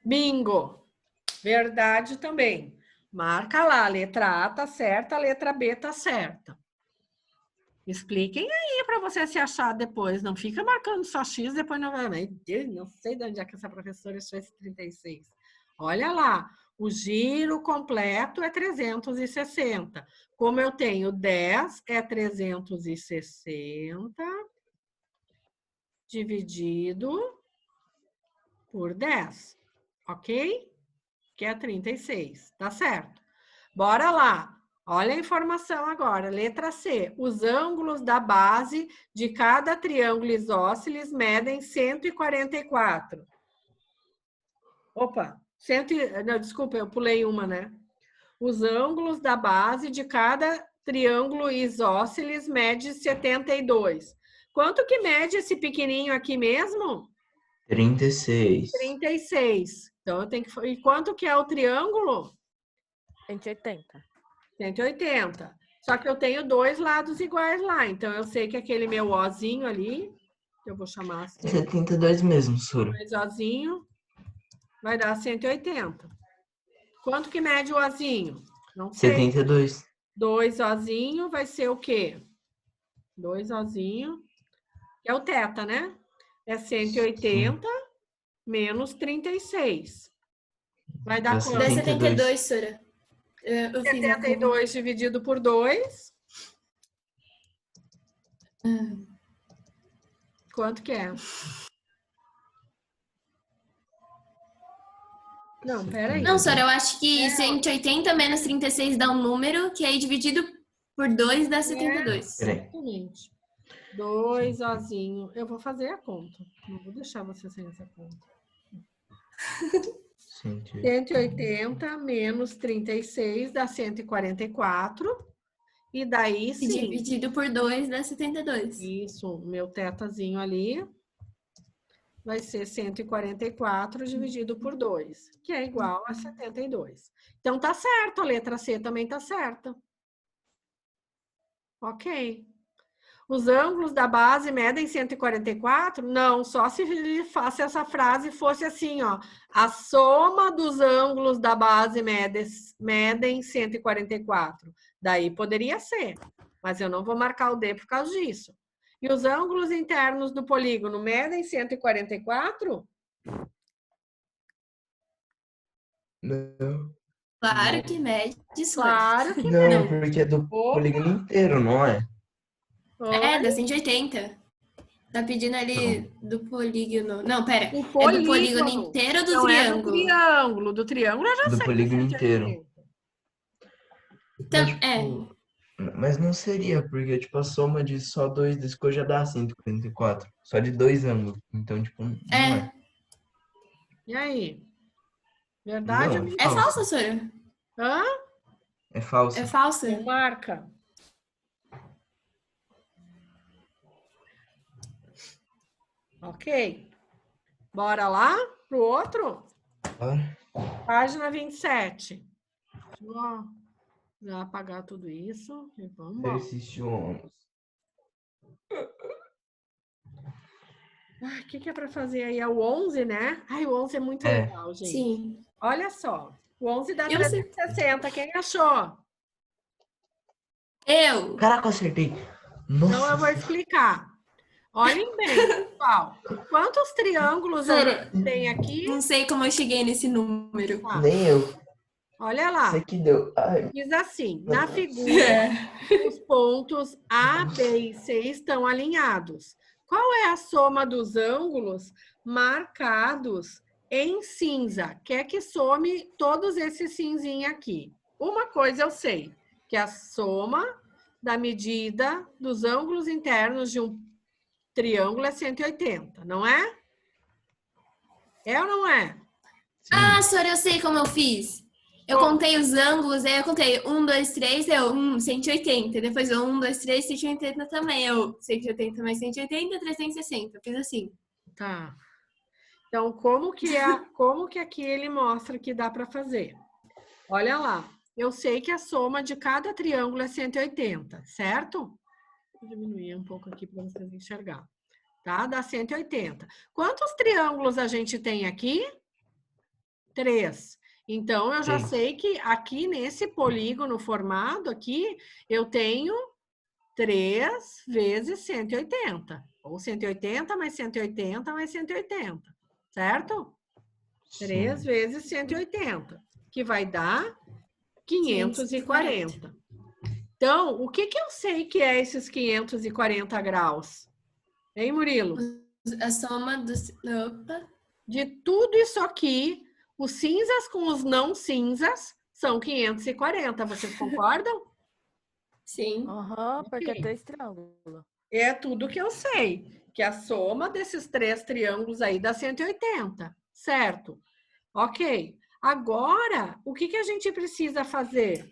Bingo! Verdade também. Marca lá, a letra A tá certa, a letra B tá certa. Expliquem aí para você se achar depois. Não fica marcando só X, depois não vai. Meu Deus, não sei de onde é que essa professora achou esse 36. Olha lá, o giro completo é 360. Como eu tenho 10, é 360 dividido por 10, ok? Que é 36, tá certo? Bora lá. Olha a informação agora. Letra C. Os ângulos da base de cada triângulo isósceles medem 144. Opa, não, desculpa, eu pulei uma, né? Os ângulos da base de cada triângulo isósceles mede 72. Quanto que mede esse pequenininho aqui mesmo? 36. 36. Então, eu tenho que... E quanto que é o triângulo? 180. 180. Só que eu tenho dois lados iguais lá. Então, eu sei que aquele meu Ozinho ali, que eu vou chamar assim. 72 mesmo, Sora. Dois Ozinho vai dar 180. Quanto que mede o Ozinho? Não sei. 72. 2 Ozinho vai ser o quê? 2 Ozinho, que é o teta, né? É 180 menos 36. Vai dar quanto? Dá 72, Sora. 72 dividido por 2. Quanto que é? Não, peraí. Não, Sora, eu acho que 180 menos 36 dá um número, que aí dividido por 2 dá 72. Exatamente. 2 Ozinho. Eu vou fazer a conta. Não vou deixar você sem essa conta. 180 menos 36 dá 144. E daí sim. E dividido por 2 dá 72. Isso, meu tetazinho ali vai ser 144 dividido por 2, que é igual a 72. Então tá certo, a letra C também tá certa. Ok. Os ângulos da base medem 144? Não, só se ele faça essa frase fosse assim, ó. A soma dos ângulos da base medem 144. Daí poderia ser, mas eu não vou marcar o D por causa disso. E os ângulos internos do polígono medem 144? Não. Claro que mede. Claro que não, porque é do polígono inteiro, não é? É, dá 180. Tá pedindo ali do polígono. Não, pera. O É do polígono inteiro ou do triângulo? É do triângulo. Do triângulo eu já sei. Do polígono inteiro. Então, Mas não seria, porque tipo, a soma de só 2 desses coisas já dá 144. Só de 2 ângulos. Então, tipo, não é. E aí? Verdade ou mentira? É falsa, Sora? Hã? É falsa. É falsa? Então marca. Ok. Bora lá pro outro? Bora. Página 27. Deixa eu já apagar tudo isso e vamos embora. Exercício 11. O que é para fazer aí? É o 11, né? Ai, o 11 é muito legal, gente. Sim. Olha só. O 11 dá 360. Quem achou? Eu. Caraca, eu acertei. Nossa. Então eu vou explicar. Olhem bem, pessoal. Quantos triângulos a gente tem aqui? Não sei como eu cheguei nesse número. Nem eu. Olha lá. Isso aqui deu. Ai. Diz assim, na figura, os pontos A, B e C estão alinhados. Qual é a soma dos ângulos marcados em cinza? Quer que some todos esses cinzinhos aqui. Uma coisa eu sei, que a soma da medida dos ângulos internos de um triângulo é 180, não é? É ou não é? Ah, Sora, eu sei como eu fiz. Eu contei os ângulos, aí eu contei 1, 2, 3, deu 180. Depois 1, 2, 3, 180 também. 180 mais 180, 360. Eu fiz assim. Tá. Então, como que aqui ele mostra que dá para fazer? Olha lá. Eu sei que a soma de cada triângulo é 180, certo? Vou diminuir um pouco aqui para vocês enxergarem. Tá? Dá 180. Quantos triângulos a gente tem aqui? 3. Então, eu já sei que aqui nesse polígono formado aqui, eu tenho 3 vezes 180. Ou 180 mais 180 mais 180. Certo? 3 vezes 180. Que vai dar 540. Então, o que eu sei que é esses 540 graus? Hein, Murilo? A soma dos... Opa. De tudo isso aqui, os cinzas com os não cinzas são 540. Vocês concordam? Sim. Aham, porque é 3 triângulos. É tudo que eu sei. Que a soma desses 3 triângulos aí dá 180. Certo? Ok. Agora, o que a gente precisa fazer?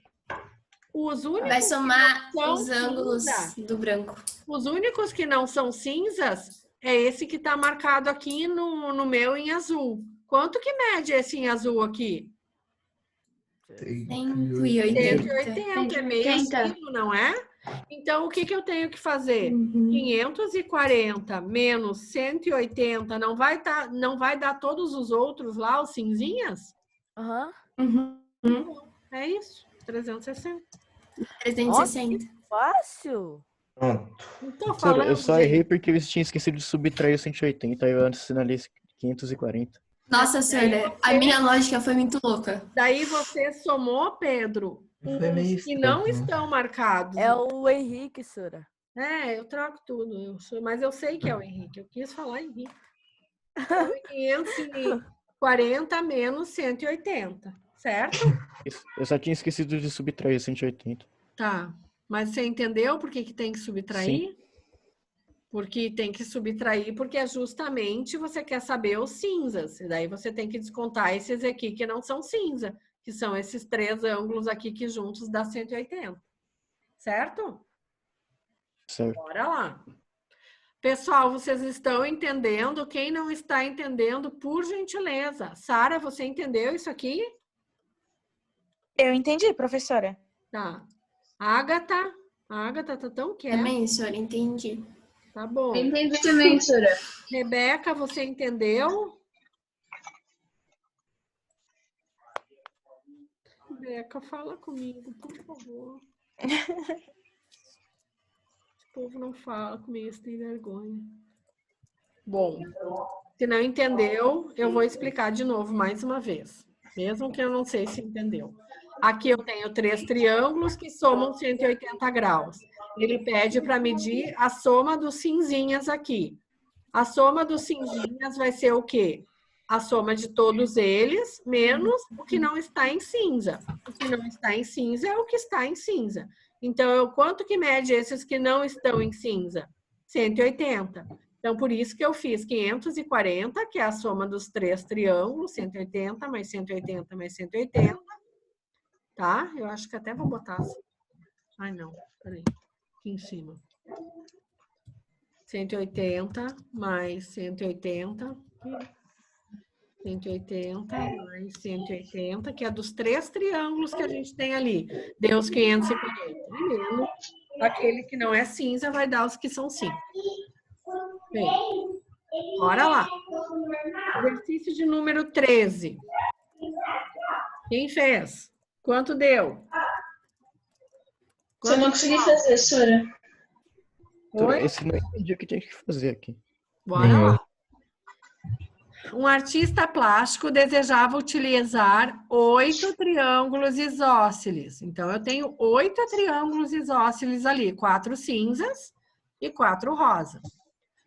Os únicos vai somar que não os são ângulos cinza, do branco. Os únicos que não são cinzas é esse que está marcado aqui no meu em azul. Quanto que mede esse em azul aqui? 180. É meio quilo, não é? Então, o que eu tenho que fazer? 540 menos 180 não vai dar todos os outros lá, os cinzinhas? É isso, 360. 360. Nossa, fácil. Pronto. Eu só errei porque eu tinha esquecido de subtrair o 180, aí eu assinalei 540. Nossa, senhora, a minha lógica foi muito louca. Daí você somou, Pedro, os que não estão marcados. É o Henrique, senhora. É, eu troco tudo. Mas eu sei que é o Henrique. Eu quis falar Henrique. Então, 540 menos 180, certo? Eu só tinha esquecido de subtrair 180. Tá. Mas você entendeu por que tem que subtrair? Sim. Porque tem que subtrair, porque é justamente você quer saber os cinzas. E daí você tem que descontar esses aqui que não são cinza, que são esses 3 ângulos aqui que juntos dá 180. Certo? Certo. Bora lá. Pessoal, vocês estão entendendo? Quem não está entendendo, por gentileza. Sara, você entendeu isso aqui? Eu entendi, professora. Tá. Agatha tá tão quieta. Também, senhora, entendi. Tá bom. Entendi também, senhora. Rebeca, você entendeu? Rebeca, fala comigo, por favor. Esse povo não fala comigo, você tem vergonha. Bom, se não entendeu, eu vou explicar de novo mais uma vez. Mesmo que eu não sei se entendeu. Aqui eu tenho 3 triângulos que somam 180 graus. Ele pede para medir a soma dos cinzinhas aqui. A soma dos cinzinhas vai ser o quê? A soma de todos eles, menos o que não está em cinza. O que não está em cinza é o que está em cinza. Então, quanto que mede esses que não estão em cinza? 180. Então, por isso que eu fiz 540, que é a soma dos 3 triângulos, 180 mais 180 mais 180. Tá? Eu acho que até vou botar assim. Ai, não. Peraí. Aqui em cima. 180 mais 180. 180 mais 180, que é dos 3 triângulos que a gente tem ali. Deu os 540. E menos aquele que não é cinza vai dar os que são cinza. Bem, bora lá. Exercício de número 13. Quem fez? Quanto deu? Eu não consegui fazer, senhora. Oi? Esse não entendi o que tinha que fazer aqui. Bora lá. Um artista plástico desejava utilizar 8 triângulos isósceles. Então, eu tenho 8 triângulos isósceles ali, 4 cinzas e 4 rosas,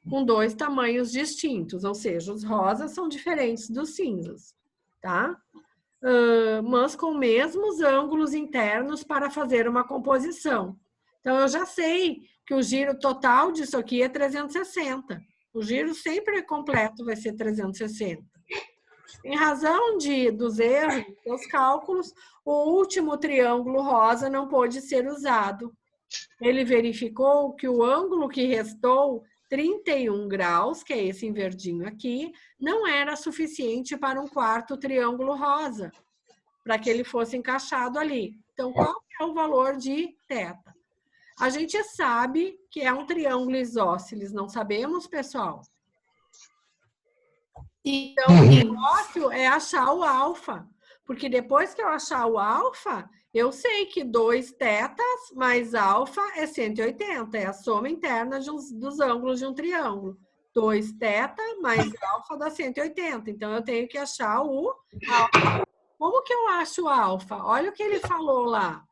com 2 tamanhos distintos, ou seja, os rosas são diferentes dos cinzas, tá? Mas com mesmos ângulos internos para fazer uma composição. Então, eu já sei que o giro total disso aqui é 360. O giro sempre completo vai ser 360. Em razão dos erros dos cálculos, o último triângulo rosa não pôde ser usado. Ele verificou que o ângulo que restou, 31 graus, que é esse em verdinho aqui, não era suficiente para um 4º triângulo rosa, para que ele fosse encaixado ali. Então, qual é o valor de θ? A gente sabe que é um triângulo isósceles, não sabemos, pessoal? Então, o negócio é achar o alfa, porque depois que eu achar o alfa, Eu sei que 2 tetas mais alfa é 180, é a soma interna dos ângulos de um triângulo. 2 teta mais alfa dá 180, então eu tenho que achar o alfa. Como que eu acho o alfa? Olha o que ele falou lá,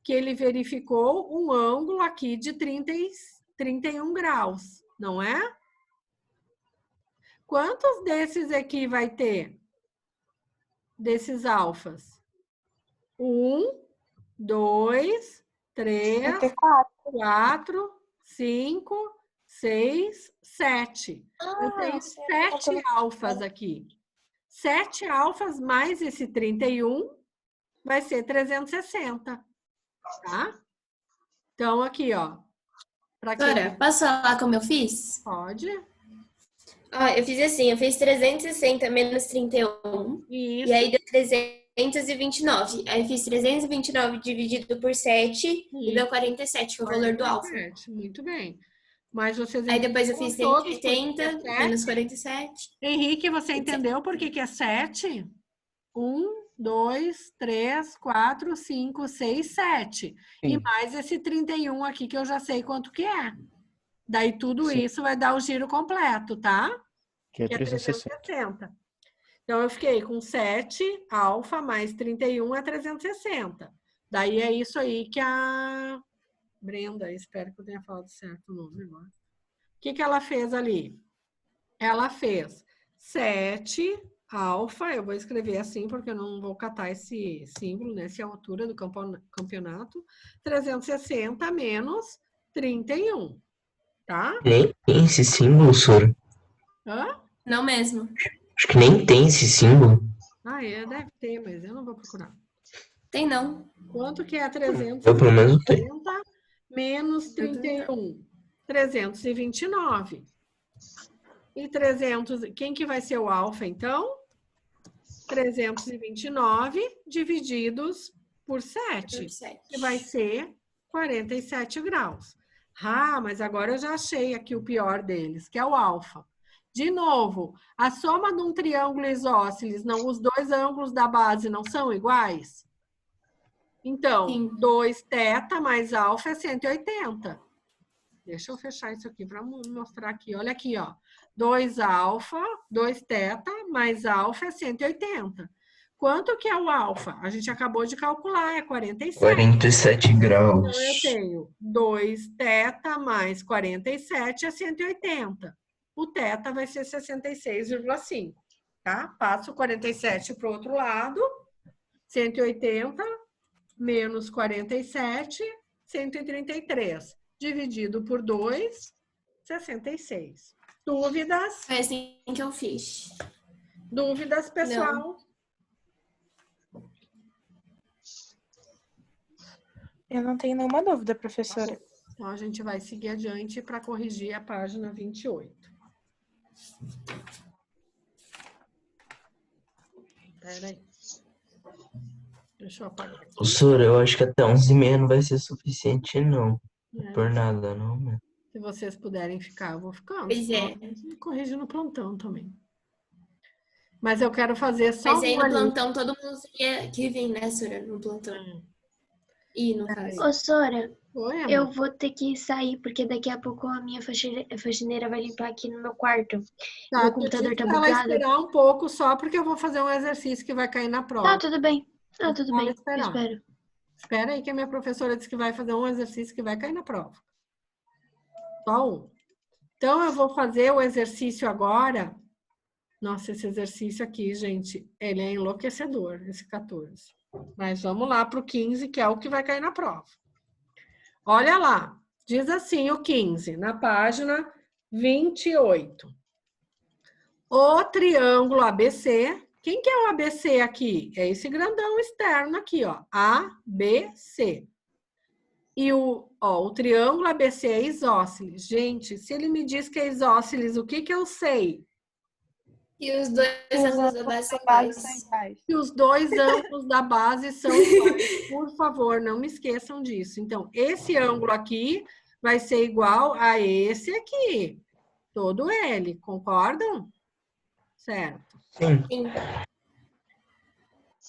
que ele verificou um ângulo aqui de 31 graus, não é? Quantos desses aqui vai ter? Desses alfas? 1, 2, 3, 4, 5, 6, 7. Eu tenho 7 alfas aqui. 7 alfas mais esse 31 vai ser 360. Tá? Então, aqui, ó. Agora, posso falar como eu fiz? Pode. Eu fiz assim, eu fiz 360 menos 31. Isso. E aí deu 329. Aí eu fiz 329 dividido por 7 e deu 47, que é o valor do alfa. Muito bem. Mas vocês aí depois eu fiz 180 menos 47. Henrique, você entendeu por que é 7? 1, 2, 3, 4, 5, 6, 7. Sim. E mais esse 31 aqui que eu já sei quanto que é. Daí tudo isso vai dar o giro completo, tá? Que é 360. Então, eu fiquei com 7 alfa mais 31 é 360. Daí é isso aí que a Brenda, espero que eu tenha falado certo o nome agora. O que ela fez ali? Ela fez 7 alfa, eu vou escrever assim porque eu não vou catar esse símbolo, né? Essa é a altura do campeonato. 360 menos 31. Tá? Nem tem esse símbolo, Sora. Hã? Não mesmo. Acho que nem tem esse símbolo. Deve ter, mas eu não vou procurar. Tem não. Quanto que é 360 Eu pelo menos tenho. Menos 31? 329. E 300... Quem que vai ser o alfa, então? 329 divididos por 7. Que vai ser 47 graus. Mas agora eu já achei aqui o pior deles, que é o alfa. De novo, a soma de um triângulo isósceles, os dois ângulos da base não são iguais? Então, 2 teta mais alfa é 180. Deixa eu fechar isso aqui para mostrar aqui. Olha aqui, ó. 2 alfa, 2 teta mais alfa é 180. Quanto que é o alfa? A gente acabou de calcular, é 47. 47 graus. Então, eu tenho 2 teta mais 47 é 180. O teta vai ser 66,5, tá? Passo 47 para o outro lado. 180 menos 47, 133. Dividido por 2, 66. Dúvidas? Foi assim que eu fiz. Dúvidas, pessoal? Eu não tenho nenhuma dúvida, professora. Então, a gente vai seguir adiante para corrigir a página 28. Peraí. Deixa eu apagar. Professora, eu acho que até 11h30 não vai ser suficiente, não. Por nada, não, né? Se vocês puderem ficar, eu vou ficando. Pois é. Corrigir no plantão também. Mas eu quero fazer só Mas aí no plantão todo mundo teria que vir, né, Sora? No plantão. E no caso. Ô, Sora, Oi, amor. eu vou ter que sair, porque daqui a pouco a minha faxineira vai limpar aqui no meu quarto. Meu computador tá bugado. Ela esperar um pouco só, porque eu vou fazer um exercício que vai cair na prova. Tá, tudo bem. Tá, tudo bem. Eu espero. Espera aí que a minha professora disse que vai fazer um exercício que vai cair na prova. Só um. Então, eu vou fazer o exercício agora. Nossa, esse exercício aqui, gente, ele é enlouquecedor, esse 14. Mas vamos lá para o 15, que é o que vai cair na prova. Olha lá, diz assim o 15, na página 28. O triângulo ABC, quem que é o ABC aqui? É esse grandão externo aqui, ó, ABC. E o triângulo ABC é isósceles. Gente, se ele me diz que é isósceles, o que que eu sei? E os dois ângulos da base são iguais. E os dois ângulos da base são iguais. Por favor, não me esqueçam disso. Então, esse ângulo aqui vai ser igual a esse aqui. Todo ele. Concordam? Certo. Sim.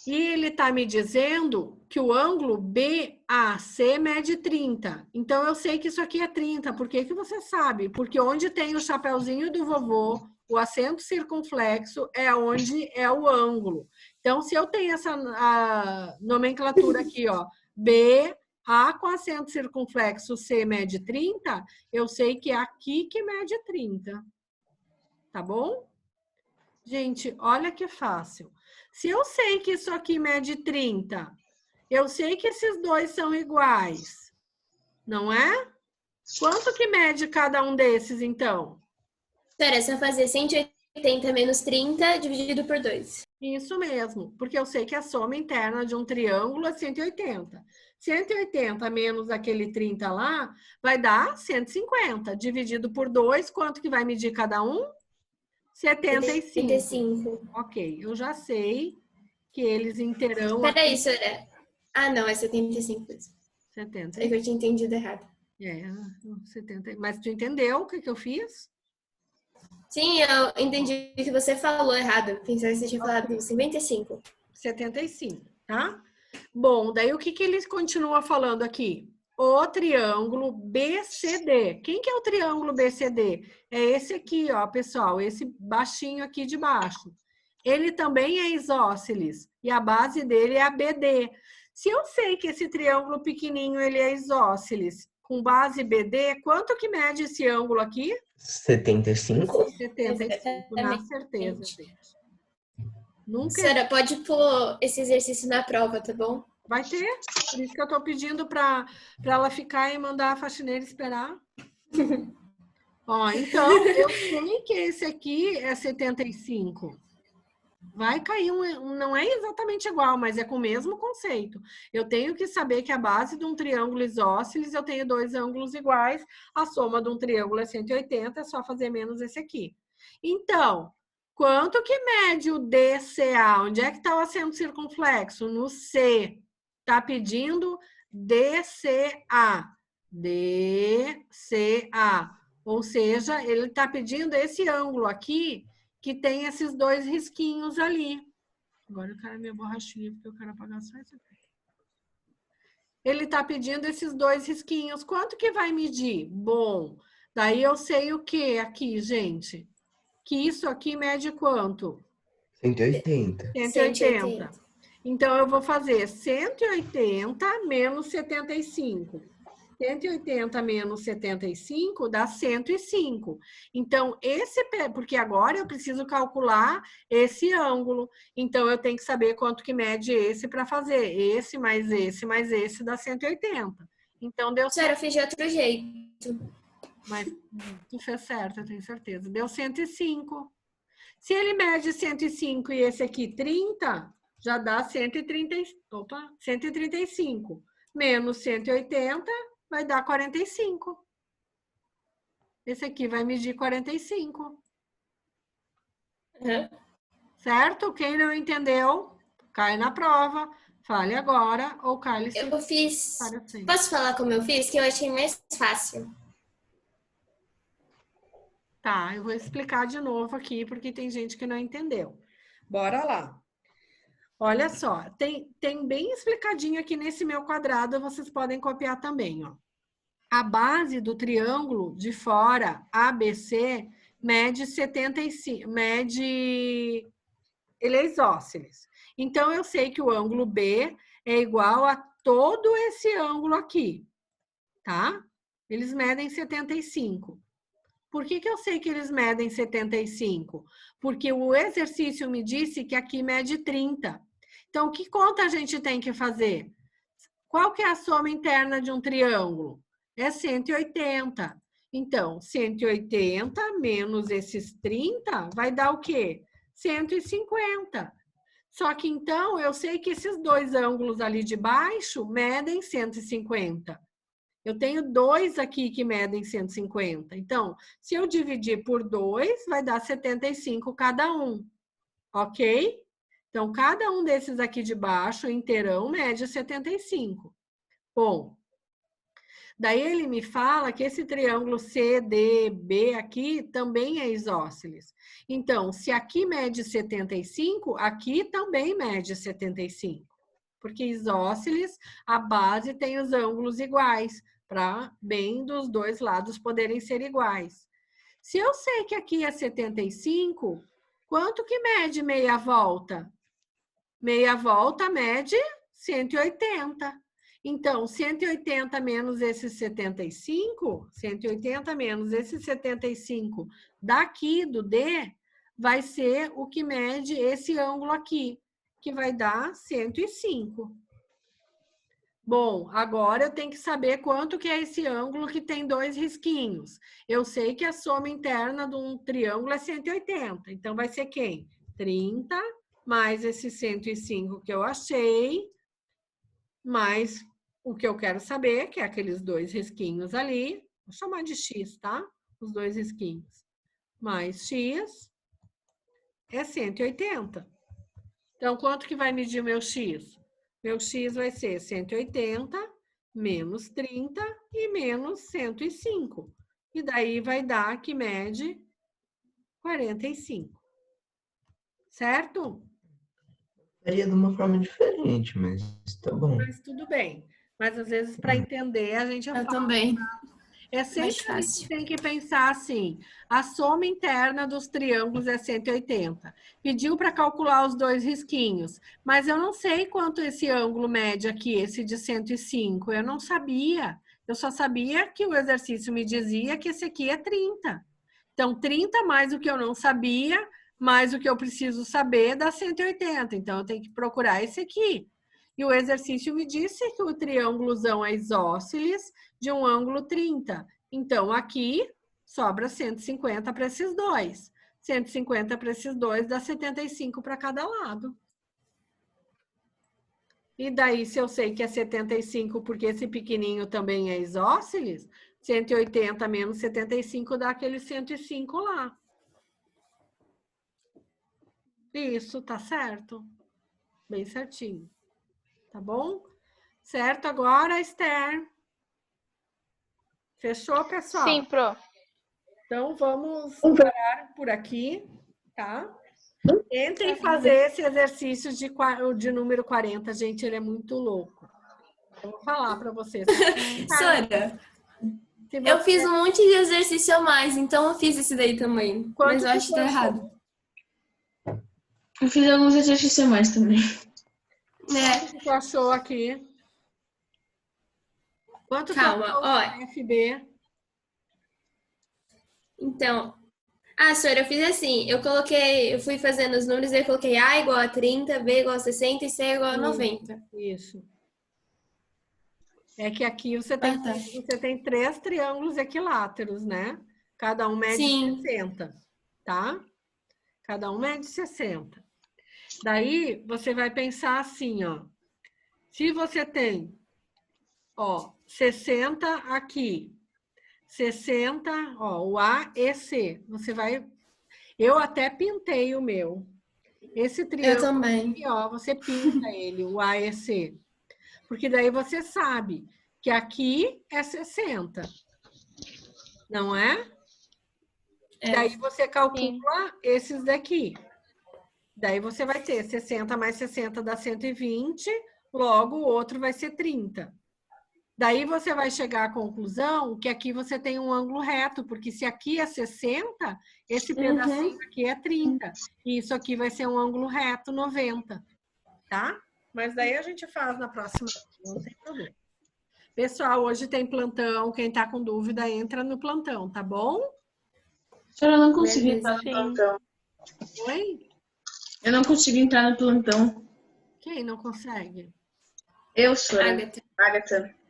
E ele está me dizendo que o ângulo BAC mede 30. Então, eu sei que isso aqui é 30. Por que que você sabe? Porque onde tem o chapeuzinho do vovô, o acento circunflexo, é onde é o ângulo. Então, se eu tenho essa nomenclatura aqui, ó, BA com acento circunflexo C mede 30, eu sei que é aqui que mede 30. Tá bom? Gente, olha que fácil. Se eu sei que isso aqui mede 30, eu sei que esses dois são iguais, não é? Quanto que mede cada um desses, então? Espera, é só fazer 180 menos 30 dividido por 2. Isso mesmo, porque eu sei que a soma interna de um triângulo é 180. 180 menos aquele 30 lá vai dar 150. Dividido por 2, quanto que vai medir cada um? 75. 75. Ok, eu já sei que eles interão... Peraí, senhora. Ah, não, é 75. 70. É que eu tinha entendido errado. 70. Mas tu entendeu o que eu fiz? Sim, eu entendi que você falou errado. Pensava que você tinha falado 55. 75, tá? Bom, daí o que ele continua falando aqui? O triângulo BCD. Quem que é o triângulo BCD? É esse aqui, ó, pessoal, esse baixinho aqui de baixo. Ele também é isósceles e a base dele é a BD. Se eu sei que esse triângulo pequenininho ele é isósceles com base BD, quanto que mede esse ângulo aqui? 75? 75, na certeza, gente. Nunca... Senhora, pode pôr esse exercício na prova, tá bom? Vai ter. Por isso que eu tô pedindo para ela ficar e mandar a faxineira esperar. Ó, então, eu sei que esse aqui é 75. Vai cair não é exatamente igual, mas é com o mesmo conceito. Eu tenho que saber que a base de um triângulo isósceles, eu tenho dois ângulos iguais, a soma de um triângulo é 180, é só fazer menos esse aqui. Então, quanto que mede o DCA? Onde é que está o acento circunflexo? No C. Está pedindo DCA. DCA. Ou seja, ele está pedindo esse ângulo aqui, que tem esses dois risquinhos ali. Agora eu quero minha borrachinha, porque eu quero apagar só esse aqui. Ele está pedindo esses dois risquinhos. Quanto que vai medir? Bom, daí eu sei o que aqui, gente? Que isso aqui mede quanto? 180. 180. Então, eu vou fazer 180 menos 75. 180 menos 75 dá 105. Então, porque agora eu preciso calcular esse ângulo. Então, eu tenho que saber quanto que mede esse para fazer. Esse mais esse dá 180. Então, deu certo. Senhora, eu fiz de outro jeito. Mas tu fez certo, eu tenho certeza. Deu 105. Se ele mede 105 e esse aqui 30, já dá 135. Menos 180... vai dar 45. Esse aqui vai medir 45. Certo? Quem não entendeu, cai na prova. Fale agora ou cale. Eu fiz... Posso falar como eu fiz? Que eu achei mais fácil. Tá, eu vou explicar de novo aqui, porque tem gente que não entendeu. Bora lá. Olha só, tem bem explicadinho aqui nesse meu quadrado, vocês podem copiar também, ó. A base do triângulo de fora, ABC, mede 75, ele é isósceles. Então, eu sei que o ângulo B é igual a todo esse ângulo aqui, tá? Eles medem 75. Por que eu sei que eles medem 75? Porque o exercício me disse que aqui mede 30. Então, que conta a gente tem que fazer? Qual que é a soma interna de um triângulo? É 180. Então, 180 menos esses 30 vai dar o quê? 150. Só que, então, eu sei que esses dois ângulos ali de baixo medem 150. Eu tenho dois aqui que medem 150. Então, se eu dividir por 2, vai dar 75 cada um. Ok? Então, cada um desses aqui de baixo, inteirão, mede 75. Bom, daí ele me fala que esse triângulo CDB aqui também é isósceles. Então, se aqui mede 75, aqui também mede 75. Porque isósceles, a base tem os ângulos iguais, para bem dos dois lados poderem ser iguais. Se eu sei que aqui é 75, quanto que mede meia volta? Meia volta mede 180. Então, 180 menos esse 75, 180 menos esse 75 daqui do D, vai ser o que mede esse ângulo aqui, que vai dar 105. Bom, agora eu tenho que saber quanto que é esse ângulo que tem dois risquinhos. Eu sei que a soma interna de um triângulo é 180. Então, vai ser quem? 30 mais esse 105 que eu achei, mais o que eu quero saber, que é aqueles dois risquinhos ali. Vou chamar de X, tá? Os dois risquinhos. Mais X é 180. Então, quanto que vai medir o meu X? Meu X vai ser 180 menos 30 e menos 105. E daí vai dar que mede 45. Certo? Faria de uma forma diferente, mas tá bom. Mas tudo bem. Mas às vezes, para entender, a gente Eu também. É sempre a gente tem que pensar assim, a soma interna dos triângulos é 180. Pediu para calcular os dois risquinhos, mas eu não sei quanto esse ângulo mede aqui, esse de 105. Eu não sabia. Eu só sabia que o exercício me dizia que esse aqui é 30. Então, 30 mais o que eu não sabia, mais o que eu preciso saber, dá 180. Então, eu tenho que procurar esse aqui. E o exercício me disse que o triângulozão é isósceles de um ângulo 30. Então, aqui sobra 150 para esses dois. 150 para esses dois dá 75 para cada lado. E daí, se eu sei que é 75 porque esse pequenininho também é isósceles, 180 menos 75 dá aquele 105 lá. Isso, tá certo? Bem certinho. Tá bom? Certo agora, Esther? Fechou, pessoal? Sim, Pro. Então, vamos parar por aqui, tá? Tentem fazer esse exercício de número 40. Gente, ele é muito louco. Eu vou falar para vocês. Sora, eu fiz um monte de exercício a mais, então eu fiz esse daí também. Mas eu acho que tá errado. Eu fiz alguns exercícios a mais também. Quanto que tu achou aqui? Quanto Calma, ó. FB? Então, Sora, eu fiz assim, eu fui fazendo os números e eu coloquei A igual a 30, B igual a 60 e C igual a 90. Isso. É que aqui você tem 3 triângulos equiláteros, né? Cada um mede 60, tá? Cada um mede 60. Daí, você vai pensar assim, ó. Se você tem, ó, 60 aqui, 60, ó, o A e C. Você vai... Eu até pintei o meu. Esse triângulo eu também. aqui, ó, você pinta ele, o A e C. Porque daí você sabe que aqui é 60. Não é? Daí você calcula esses daqui. Daí você vai ter 60 mais 60 dá 120, logo o outro vai ser 30. Daí você vai chegar à conclusão que aqui você tem um ângulo reto, porque se aqui é 60, esse pedacinho aqui é 30. E isso aqui vai ser um ângulo reto, 90. Tá? Mas daí a gente faz na próxima, não tem problema. Pessoal, hoje tem plantão. Quem tá com dúvida, entra no plantão, tá bom? Eu não consegui entrar no plantão. Oi? Eu não consegui entrar no plantão. Quem não consegue? Eu, Sora.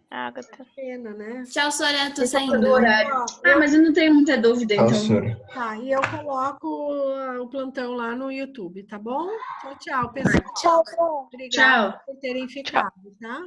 Agatha. Pena, né? Tchau, Sora, tô saindo. Mas eu não tenho muita dúvida, então. Tá, e eu coloco o plantão lá no YouTube, tá bom? Tchau, tchau, pessoal. Tchau. Obrigada por terem ficado, tá?